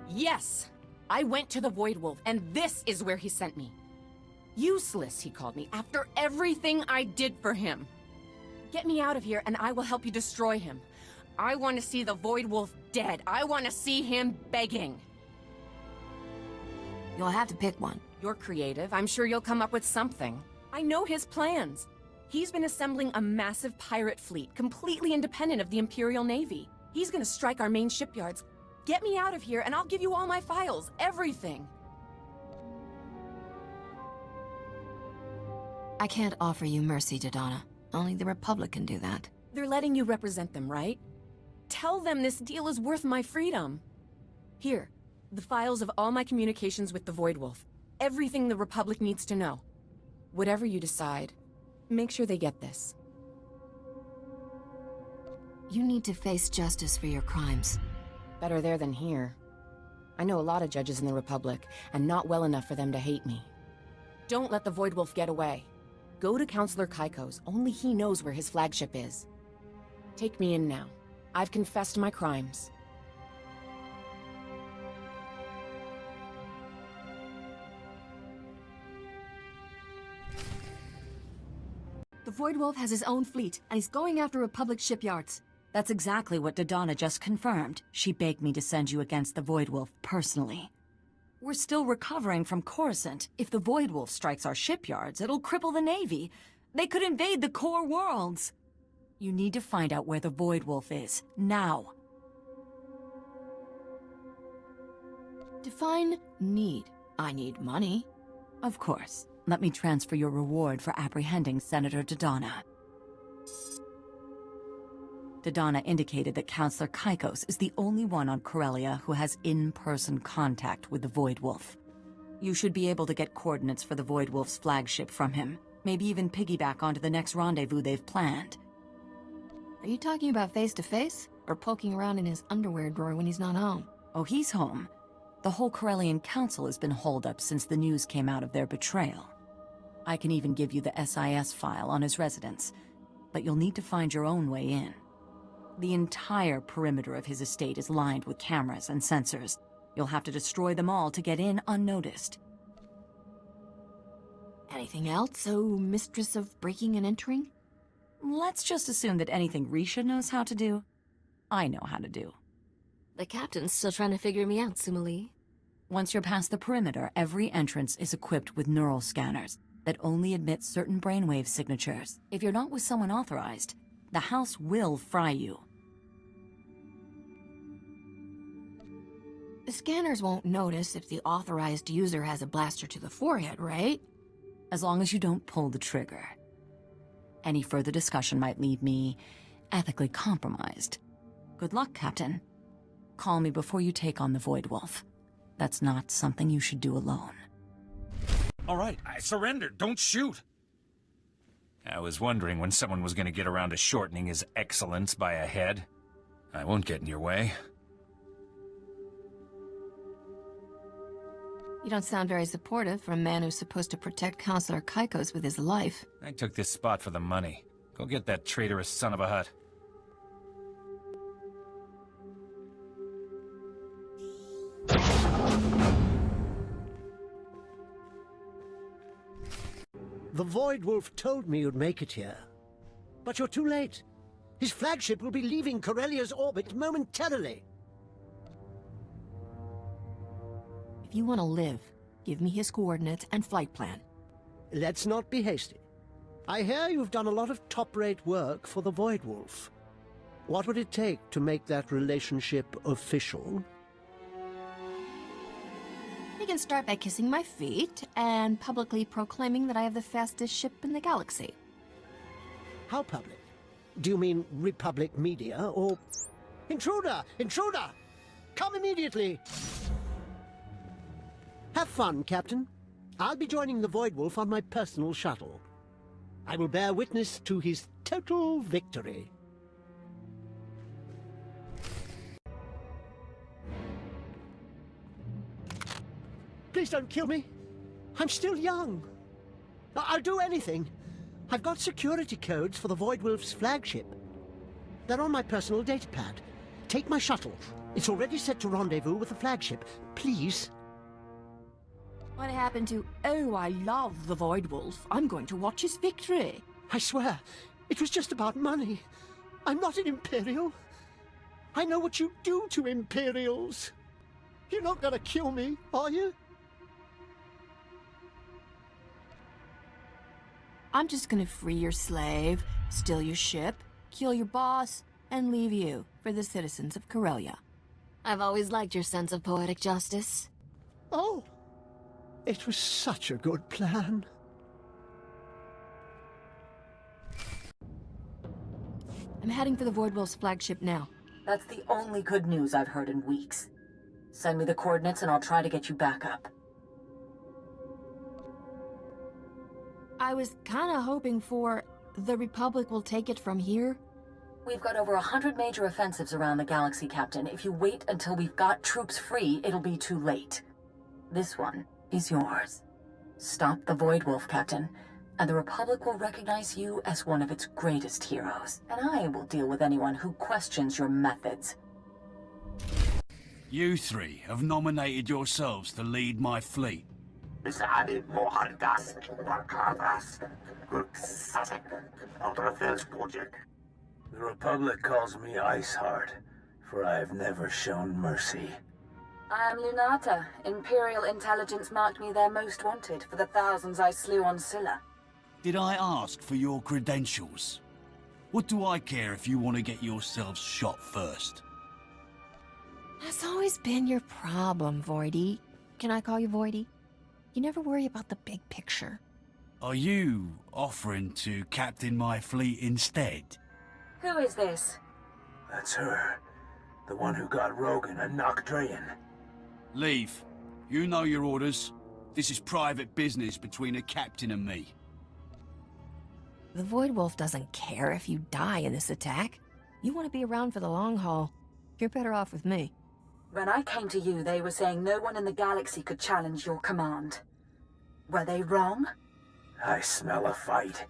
Yes! I went to the Void Wolf, and this is where he sent me. Useless, he called me, after everything I did for him. Get me out of here, and I will help you destroy him. I want to see the Void Wolf dead. I want to see him begging. You'll have to pick one. You're creative. I'm sure you'll come up with something. I know his plans. He's been assembling a massive pirate fleet, completely independent of the Imperial Navy. He's gonna strike our main shipyards. Get me out of here, and I'll give you all my files, everything. I can't offer you mercy, Dodonna. Only the Republic can do that. They're letting you represent them, right? Tell them this deal is worth my freedom. Here, the files of all my communications with the Void Wolf. Everything the Republic needs to know. Whatever you decide, make sure they get this. You need to face justice for your crimes. Better there than here. I know a lot of judges in the Republic, and not well enough for them to hate me. Don't let the Void Wolf get away. Go to Counselor Kaiko's. Only he knows where his flagship is. Take me in now. I've confessed my crimes. The Void Wolf has his own fleet, and he's going after Republic shipyards. That's exactly what Dodonna just confirmed. She begged me to send you against the Void Wolf personally. We're still recovering from Coruscant. If the Void Wolf strikes our shipyards, it'll cripple the Navy. They could invade the core worlds. You need to find out where the Void Wolf is, now. Define need. I need money. Of course. Let me transfer your reward for apprehending Senator Dodonna. Dodonna indicated that Counselor Kaikos is the only one on Corellia who has in-person contact with the Void Wolf. You should be able to get coordinates for the Void Wolf's flagship from him. Maybe even piggyback onto the next rendezvous they've planned. Are you talking about face-to-face? Or poking around in his underwear drawer when he's not home? Oh, he's home. The whole Corellian Council has been holed up since the news came out of their betrayal. I can even give you the SIS file on his residence, but you'll need to find your own way in. The entire perimeter of his estate is lined with cameras and sensors. You'll have to destroy them all to get in unnoticed. Anything else, oh mistress of breaking and entering? Let's just assume that anything Risha knows how to do, I know how to do. The captain's still trying to figure me out, Sumali. Once you're past the perimeter, every entrance is equipped with neural scanners that only admit certain brainwave signatures. If you're not with someone authorized, the house will fry you. The scanners won't notice if the authorized user has a blaster to the forehead, right? As long as you don't pull the trigger. Any further discussion might leave me ethically compromised. Good luck, Captain. Call me before you take on the Void Wolf. That's not something you should do alone. All right, I surrendered. Don't shoot. I was wondering when someone was going to get around to shortening his excellence by a head. I won't get in your way. You don't sound very supportive for a man who's supposed to protect Counselor Kaikos with his life. I took this spot for the money. Go get that traitorous son of a hut. The Void Wolf told me you'd make it here. But you're too late. His flagship will be leaving Corellia's orbit momentarily. If you want to live, give me his coordinates and flight plan. Let's not be hasty. I hear you've done a lot of top-rate work for the Void Wolf. What would it take to make that relationship official? He can start by kissing my feet and publicly proclaiming that I have the fastest ship in the galaxy. How public? Do you mean Republic media or... Intruder! Intruder! Come immediately! Have fun, Captain. I'll be joining the Void Wolf on my personal shuttle. I will bear witness to his total victory. Please don't kill me. I'm still young. I'll do anything. I've got security codes for the Voidwolf's flagship. They're on my personal datapad. Take my shuttle. It's already set to rendezvous with the flagship. Please. What happened to, oh, I love the Voidwolf. I'm going to watch his victory. I swear, it was just about money. I'm not an Imperial. I know what you do to Imperials. You're not gonna kill me, are you? I'm just gonna free your slave, steal your ship, kill your boss, and leave you for the citizens of Corellia. I've always liked your sense of poetic justice. Oh, it was such a good plan. I'm heading for the Voidwolf's flagship now. That's the only good news I've heard in weeks. Send me the coordinates and I'll try to get you back up. I was kinda hoping for the Republic will take it from here. We've got over 100 major offensives around the galaxy, Captain. If you wait until we've got troops free, it'll be too late. This one is yours. Stop the Voidwolf, Captain, and the Republic will recognize you as one of its greatest heroes. And I will deal with anyone who questions your methods. You three have nominated yourselves to lead my fleet. The Republic calls me Iceheart, for I have never shown mercy. I am Lunata. Imperial intelligence marked me their most wanted for the thousands I slew on Scylla. Did I ask for your credentials? What do I care if you want to get yourselves shot first? That's always been your problem, Voidy. Can I call you Voidy? You never worry about the big picture. Are you offering to captain my fleet instead? Who is this? That's her. The one who got Rogan and knocked Drayan. Leave. You know your orders. This is private business between a captain and me. The Voidwolf doesn't care if you die in this attack. You want to be around for the long haul. You're better off with me. When I came to you, they were saying no one in the galaxy could challenge your command. Were they wrong? I smell a fight.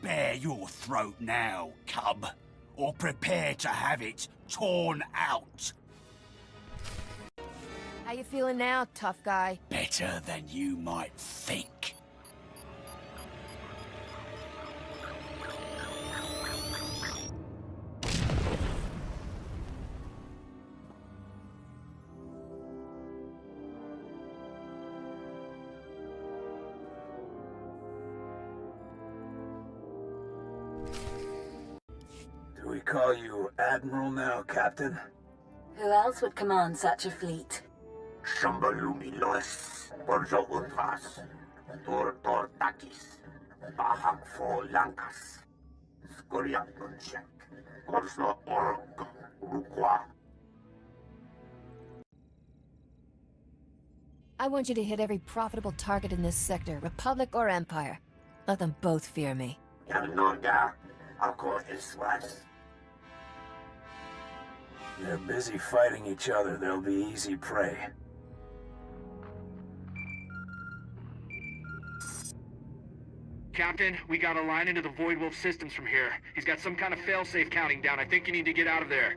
Bare your throat now, cub, or prepare to have it torn out. How you feeling now, tough guy? Better than you might think. Do we call you Admiral now, Captain? Who else would command such a fleet? Shambalumi Lois, Borjo Undras, Tor Takis, Baham Fo Lankas, Skoriak Nunchek, Korslo Orok, Rukwa. I want you to hit every profitable target in this sector, Republic or Empire. Let them both fear me. Yanoga, Alco Iswas. They're busy fighting each other. They'll be easy prey. Captain, we got a line into the Voidwolf systems from here. He's got some kind of failsafe counting down. I think you need to get out of there.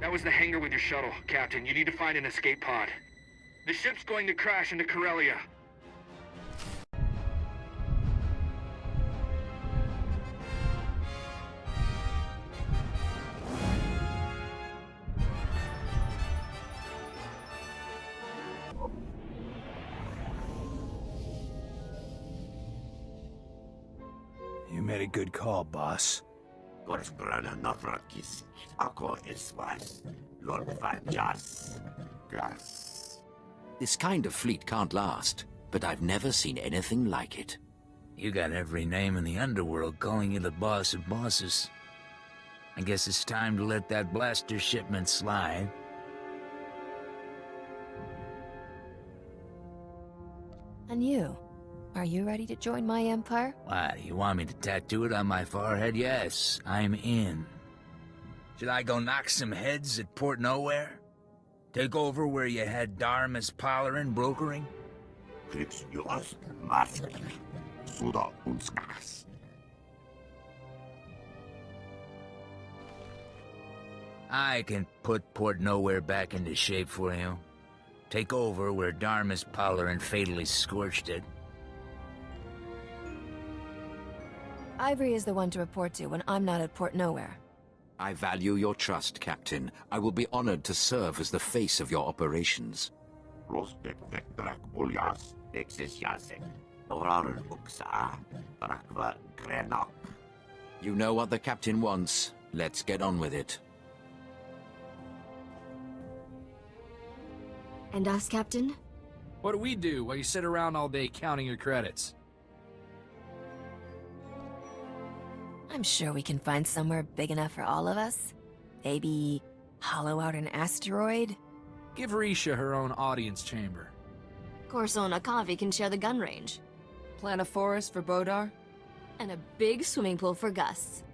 That was the hangar with your shuttle, Captain. You need to find an escape pod. The ship's going to crash into Corellia. You made a good call, boss. This kind of fleet can't last, but I've never seen anything like it. You got every name in the underworld calling you the boss of bosses. I guess it's time to let that blaster shipment slide. And you? Are you ready to join my empire? Why, you want me to tattoo it on my forehead? Yes, I'm in. Should I go knock some heads at Port Nowhere? Take over where you had Darmus Pollerin brokering? I can put Port Nowhere back into shape for you. Take over where Darmus Pollerin fatally scorched it. Ivory is the one to report to when I'm not at Port Nowhere. I value your trust, Captain. I will be honored to serve as the face of your operations. You know what the Captain wants. Let's get on with it. And us, Captain? What do we do while you sit around all day counting your credits? I'm sure we can find somewhere big enough for all of us. Maybe hollow out an asteroid? Give Risha her own audience chamber. Corso and Akavi can share the gun range. Plant a forest for Bodar? And a big swimming pool for Gus.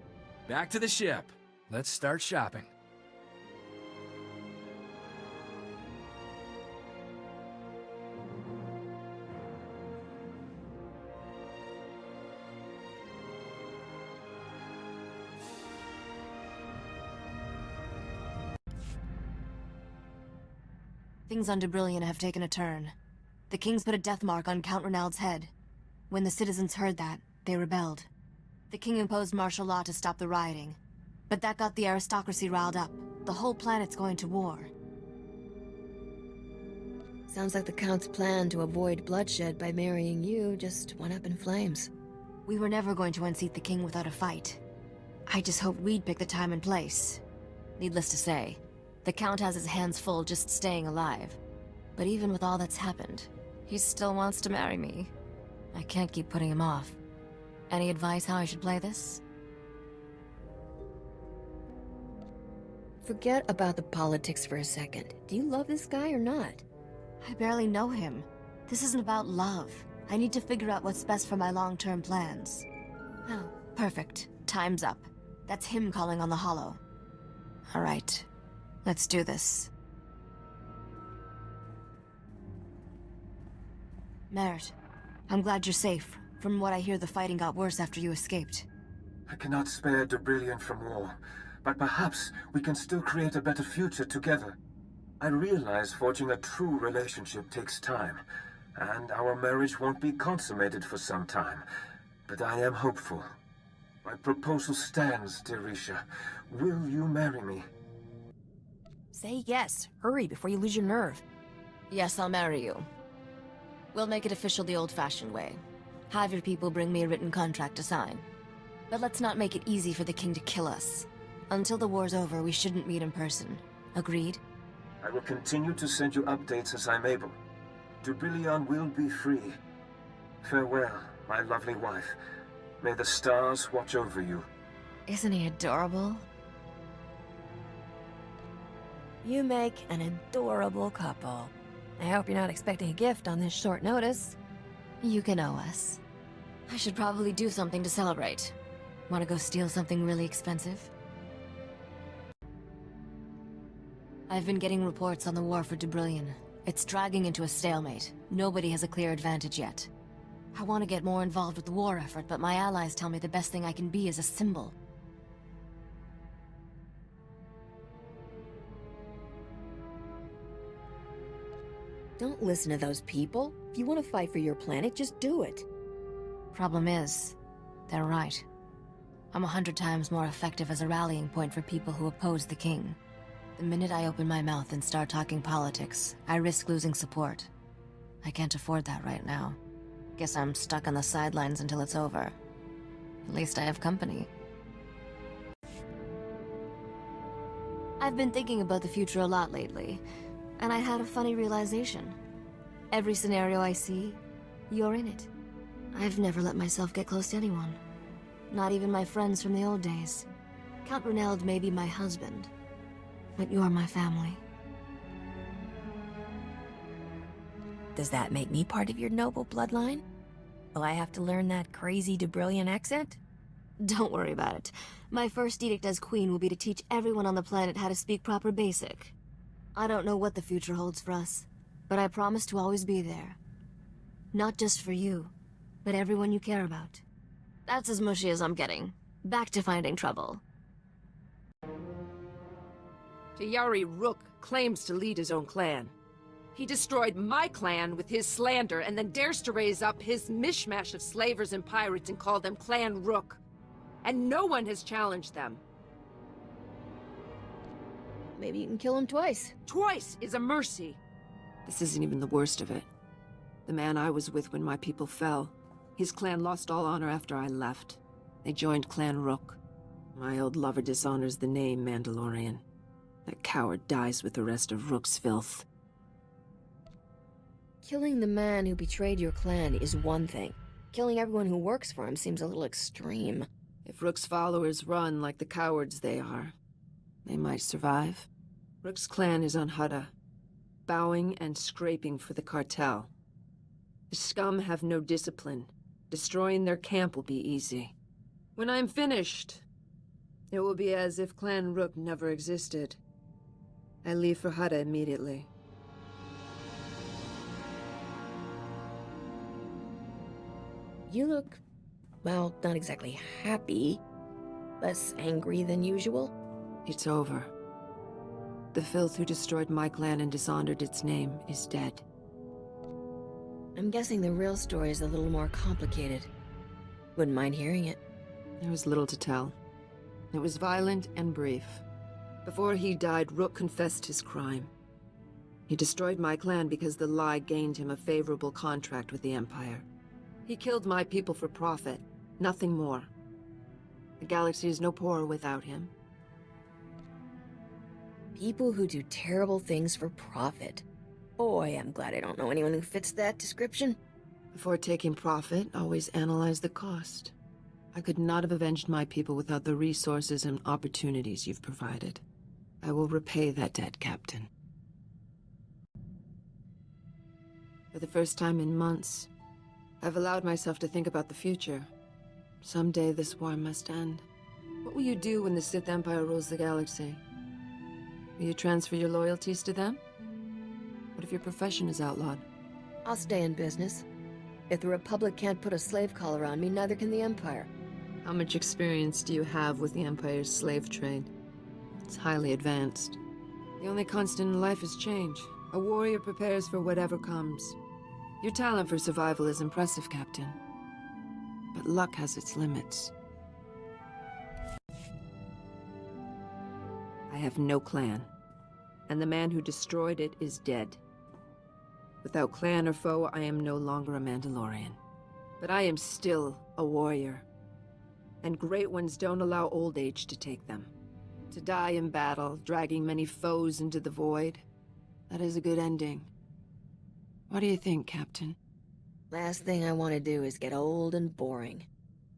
Back to the ship. Let's start shopping. Things on Debrillion have taken a turn. The Kings put a death mark on Count Ronald's head. When the citizens heard that, they rebelled. The King imposed martial law to stop the rioting. But that got the aristocracy riled up. The whole planet's going to war. Sounds like the Count's plan to avoid bloodshed by marrying you just went up in flames. We were never going to unseat the King without a fight. I just hoped we'd pick the time and place. Needless to say, the Count has his hands full just staying alive. But even with all that's happened, he still wants to marry me. I can't keep putting him off. Any advice how I should play this? Forget about the politics for a second. Do you love this guy or not? I barely know him. This isn't about love. I need to figure out what's best for my long-term plans. Oh, perfect. Time's up. That's him calling on the Hollow. All right. Let's do this. Merritt, I'm glad you're safe. From what I hear, the fighting got worse after you escaped. I cannot spare Debrillion from war, but perhaps we can still create a better future together. I realize forging a true relationship takes time, and our marriage won't be consummated for some time, but I am hopeful. My proposal stands, dear Risha. Will you marry me? Say yes. Hurry before you lose your nerve. Yes, I'll marry you. We'll make it official the old-fashioned way. Have your people bring me a written contract to sign. But let's not make it easy for the King to kill us. Until the war's over, we shouldn't meet in person. Agreed? I will continue to send you updates as I'm able. Debrillion will be free. Farewell, my lovely wife. May the stars watch over you. Isn't he adorable? You make an adorable couple. I hope you're not expecting a gift on this short notice. You can owe us. I should probably do something to celebrate. Want to go steal something really expensive? I've been getting reports on the war for Debrillion. It's dragging into a stalemate. Nobody has a clear advantage yet. I want to get more involved with the war effort, but my allies tell me the best thing I can be is a symbol. Don't listen to those people. If you want to fight for your planet, just do it. Problem is, they're right. I'm 100 times more effective as a rallying point for people who oppose the King. The minute I open my mouth and start talking politics, I risk losing support. I can't afford that right now. Guess I'm stuck on the sidelines until it's over. At least I have company. I've been thinking about the future a lot lately, and I had a funny realization. Every scenario I see, you're in it. I've never let myself get close to anyone. Not even my friends from the old days. Count Ronald may be my husband, but you're my family. Does that make me part of your noble bloodline? Will I have to learn that crazy Debrillion accent? Don't worry about it. My first edict as queen will be to teach everyone on the planet how to speak proper basic. I don't know what the future holds for us, but I promise to always be there. Not just for you, but everyone you care about. That's as mushy as I'm getting. Back to finding trouble. Tayari Rook claims to lead his own clan. He destroyed my clan with his slander and then dares to raise up his mishmash of slavers and pirates and call them Clan Rook. And no one has challenged them. Maybe you can kill him twice. Twice is a mercy. This isn't even the worst of it. The man I was with when my people fell, his clan lost all honor after I left. They joined Clan Rook. My old lover dishonors the name Mandalorian. That coward dies with the rest of Rook's filth. Killing the man who betrayed your clan is one thing. Killing everyone who works for him seems a little extreme. If Rook's followers run like the cowards they are, they might survive. Rook's clan is on Hutta, bowing and scraping for the cartel. The scum have no discipline. Destroying their camp will be easy. When I'm finished, it will be as if Clan Rook never existed. I leave for Hutta immediately. You look, well, not exactly happy. Less angry than usual. It's over. The filth who destroyed my clan and dishonored its name is dead. I'm guessing the real story is a little more complicated. Wouldn't mind hearing it. There was little to tell. It was violent and brief. Before he died, Rook confessed his crime. He destroyed my clan because the lie gained him a favorable contract with the Empire. He killed my people for profit, nothing more. The galaxy is no poorer without him. People who do terrible things for profit. Boy, I'm glad I don't know anyone who fits that description. Before taking profit, always analyze the cost. I could not have avenged my people without the resources and opportunities you've provided. I will repay that debt, Captain. For the first time in months, I've allowed myself to think about the future. Someday this war must end. What will you do when the Sith Empire rules the galaxy? Will you transfer your loyalties to them? What if your profession is outlawed? I'll stay in business. If the Republic can't put a slave collar on me, neither can the Empire. How much experience do you have with the Empire's slave trade? It's highly advanced. The only constant in life is change. A warrior prepares for whatever comes. Your talent for survival is impressive, Captain. But luck has its limits. I have no clan, and the man who destroyed it is dead. Without clan or foe, I am no longer a Mandalorian. But I am still a warrior. And great ones don't allow old age to take them. To die in battle, dragging many foes into the void, that is a good ending. What do you think, Captain? Last thing I want to do is get old and boring.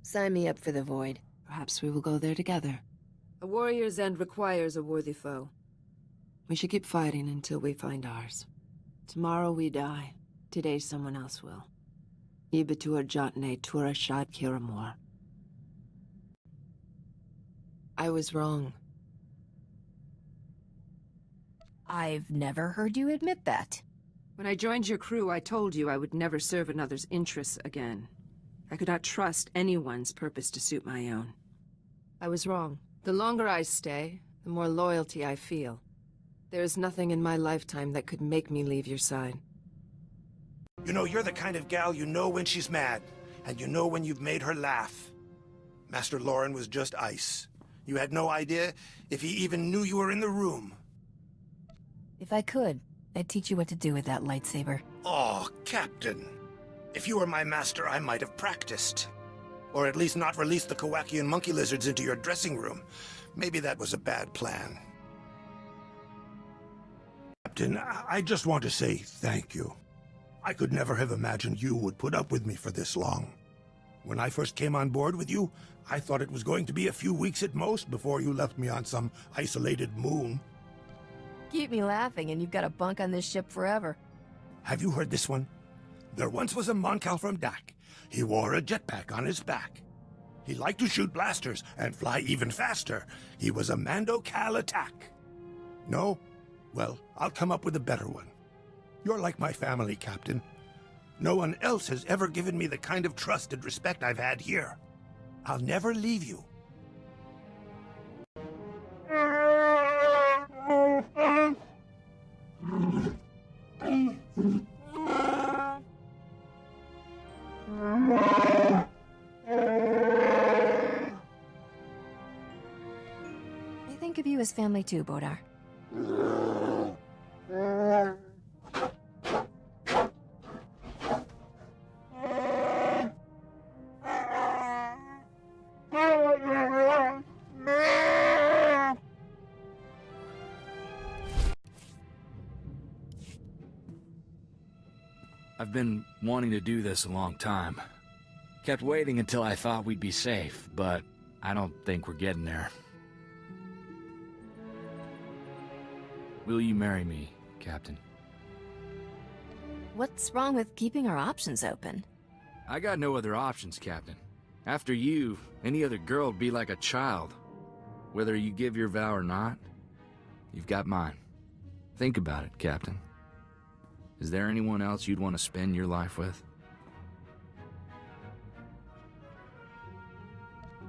Sign me up for the void. Perhaps we will go there together. A warrior's end requires a worthy foe. We should keep fighting until we find ours. Tomorrow we die. Today someone else will. Ibatur Jotne Turashad Kiramor. I was wrong. I've never heard you admit that. When I joined your crew, I told you I would never serve another's interests again. I could not trust anyone's purpose to suit my own. I was wrong. The longer I stay, the more loyalty I feel. There is nothing in my lifetime that could make me leave your side. You know, you're the kind of gal you know when she's mad, and you know when you've made her laugh. Master Lauren was just ice. You had no idea if he even knew you were in the room. If I could, I'd teach you what to do with that lightsaber. Oh, Captain. If you were my master, I might have practiced. Or at least not released the Kowakian monkey lizards into your dressing room. Maybe that was a bad plan. Captain, I just want to say thank you. I could never have imagined you would put up with me for this long. When I first came on board with you, I thought it was going to be a few weeks at most before you left me on some isolated moon. Keep me laughing and you've got a bunk on this ship forever. Have you heard this one? There once was a Mon Cal from Dak. He wore a jetpack on his back. He liked to shoot blasters and fly even faster. He was a Mando Cal attack. No? Well, I'll come up with a better one. You're like my family, Captain. No one else has ever given me the kind of trust and respect I've had here. I'll never leave you. I think of you as family too, Bodar. I've been wanting to do this a long time. Kept waiting until I thought we'd be safe, but I don't think we're getting there. Will you marry me, Captain? What's wrong with keeping our options open? I got no other options, Captain. After you, any other girl would be like a child. Whether you give your vow or not, you've got mine. Think about it, Captain. Is there anyone else you'd want to spend your life with?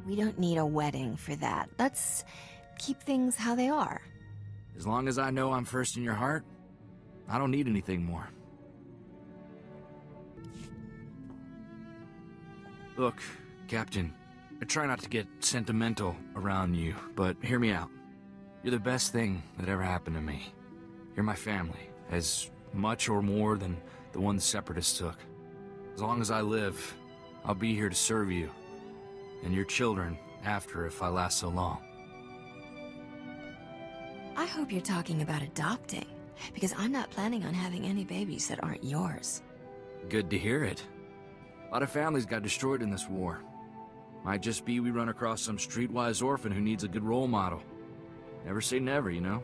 We don't need a wedding for that. Let's keep things how they are. As long as I know I'm first in your heart, I don't need anything more. Look, Captain, I try not to get sentimental around you, but hear me out. You're the best thing that ever happened to me. You're my family, as much or more than the one the Separatists took. As long as I live, I'll be here to serve you, and your children after if I last so long. I hope you're talking about adopting, because I'm not planning on having any babies that aren't yours. Good to hear it. A lot of families got destroyed in this war. Might just be we run across some streetwise orphan who needs a good role model. Never say never, you know?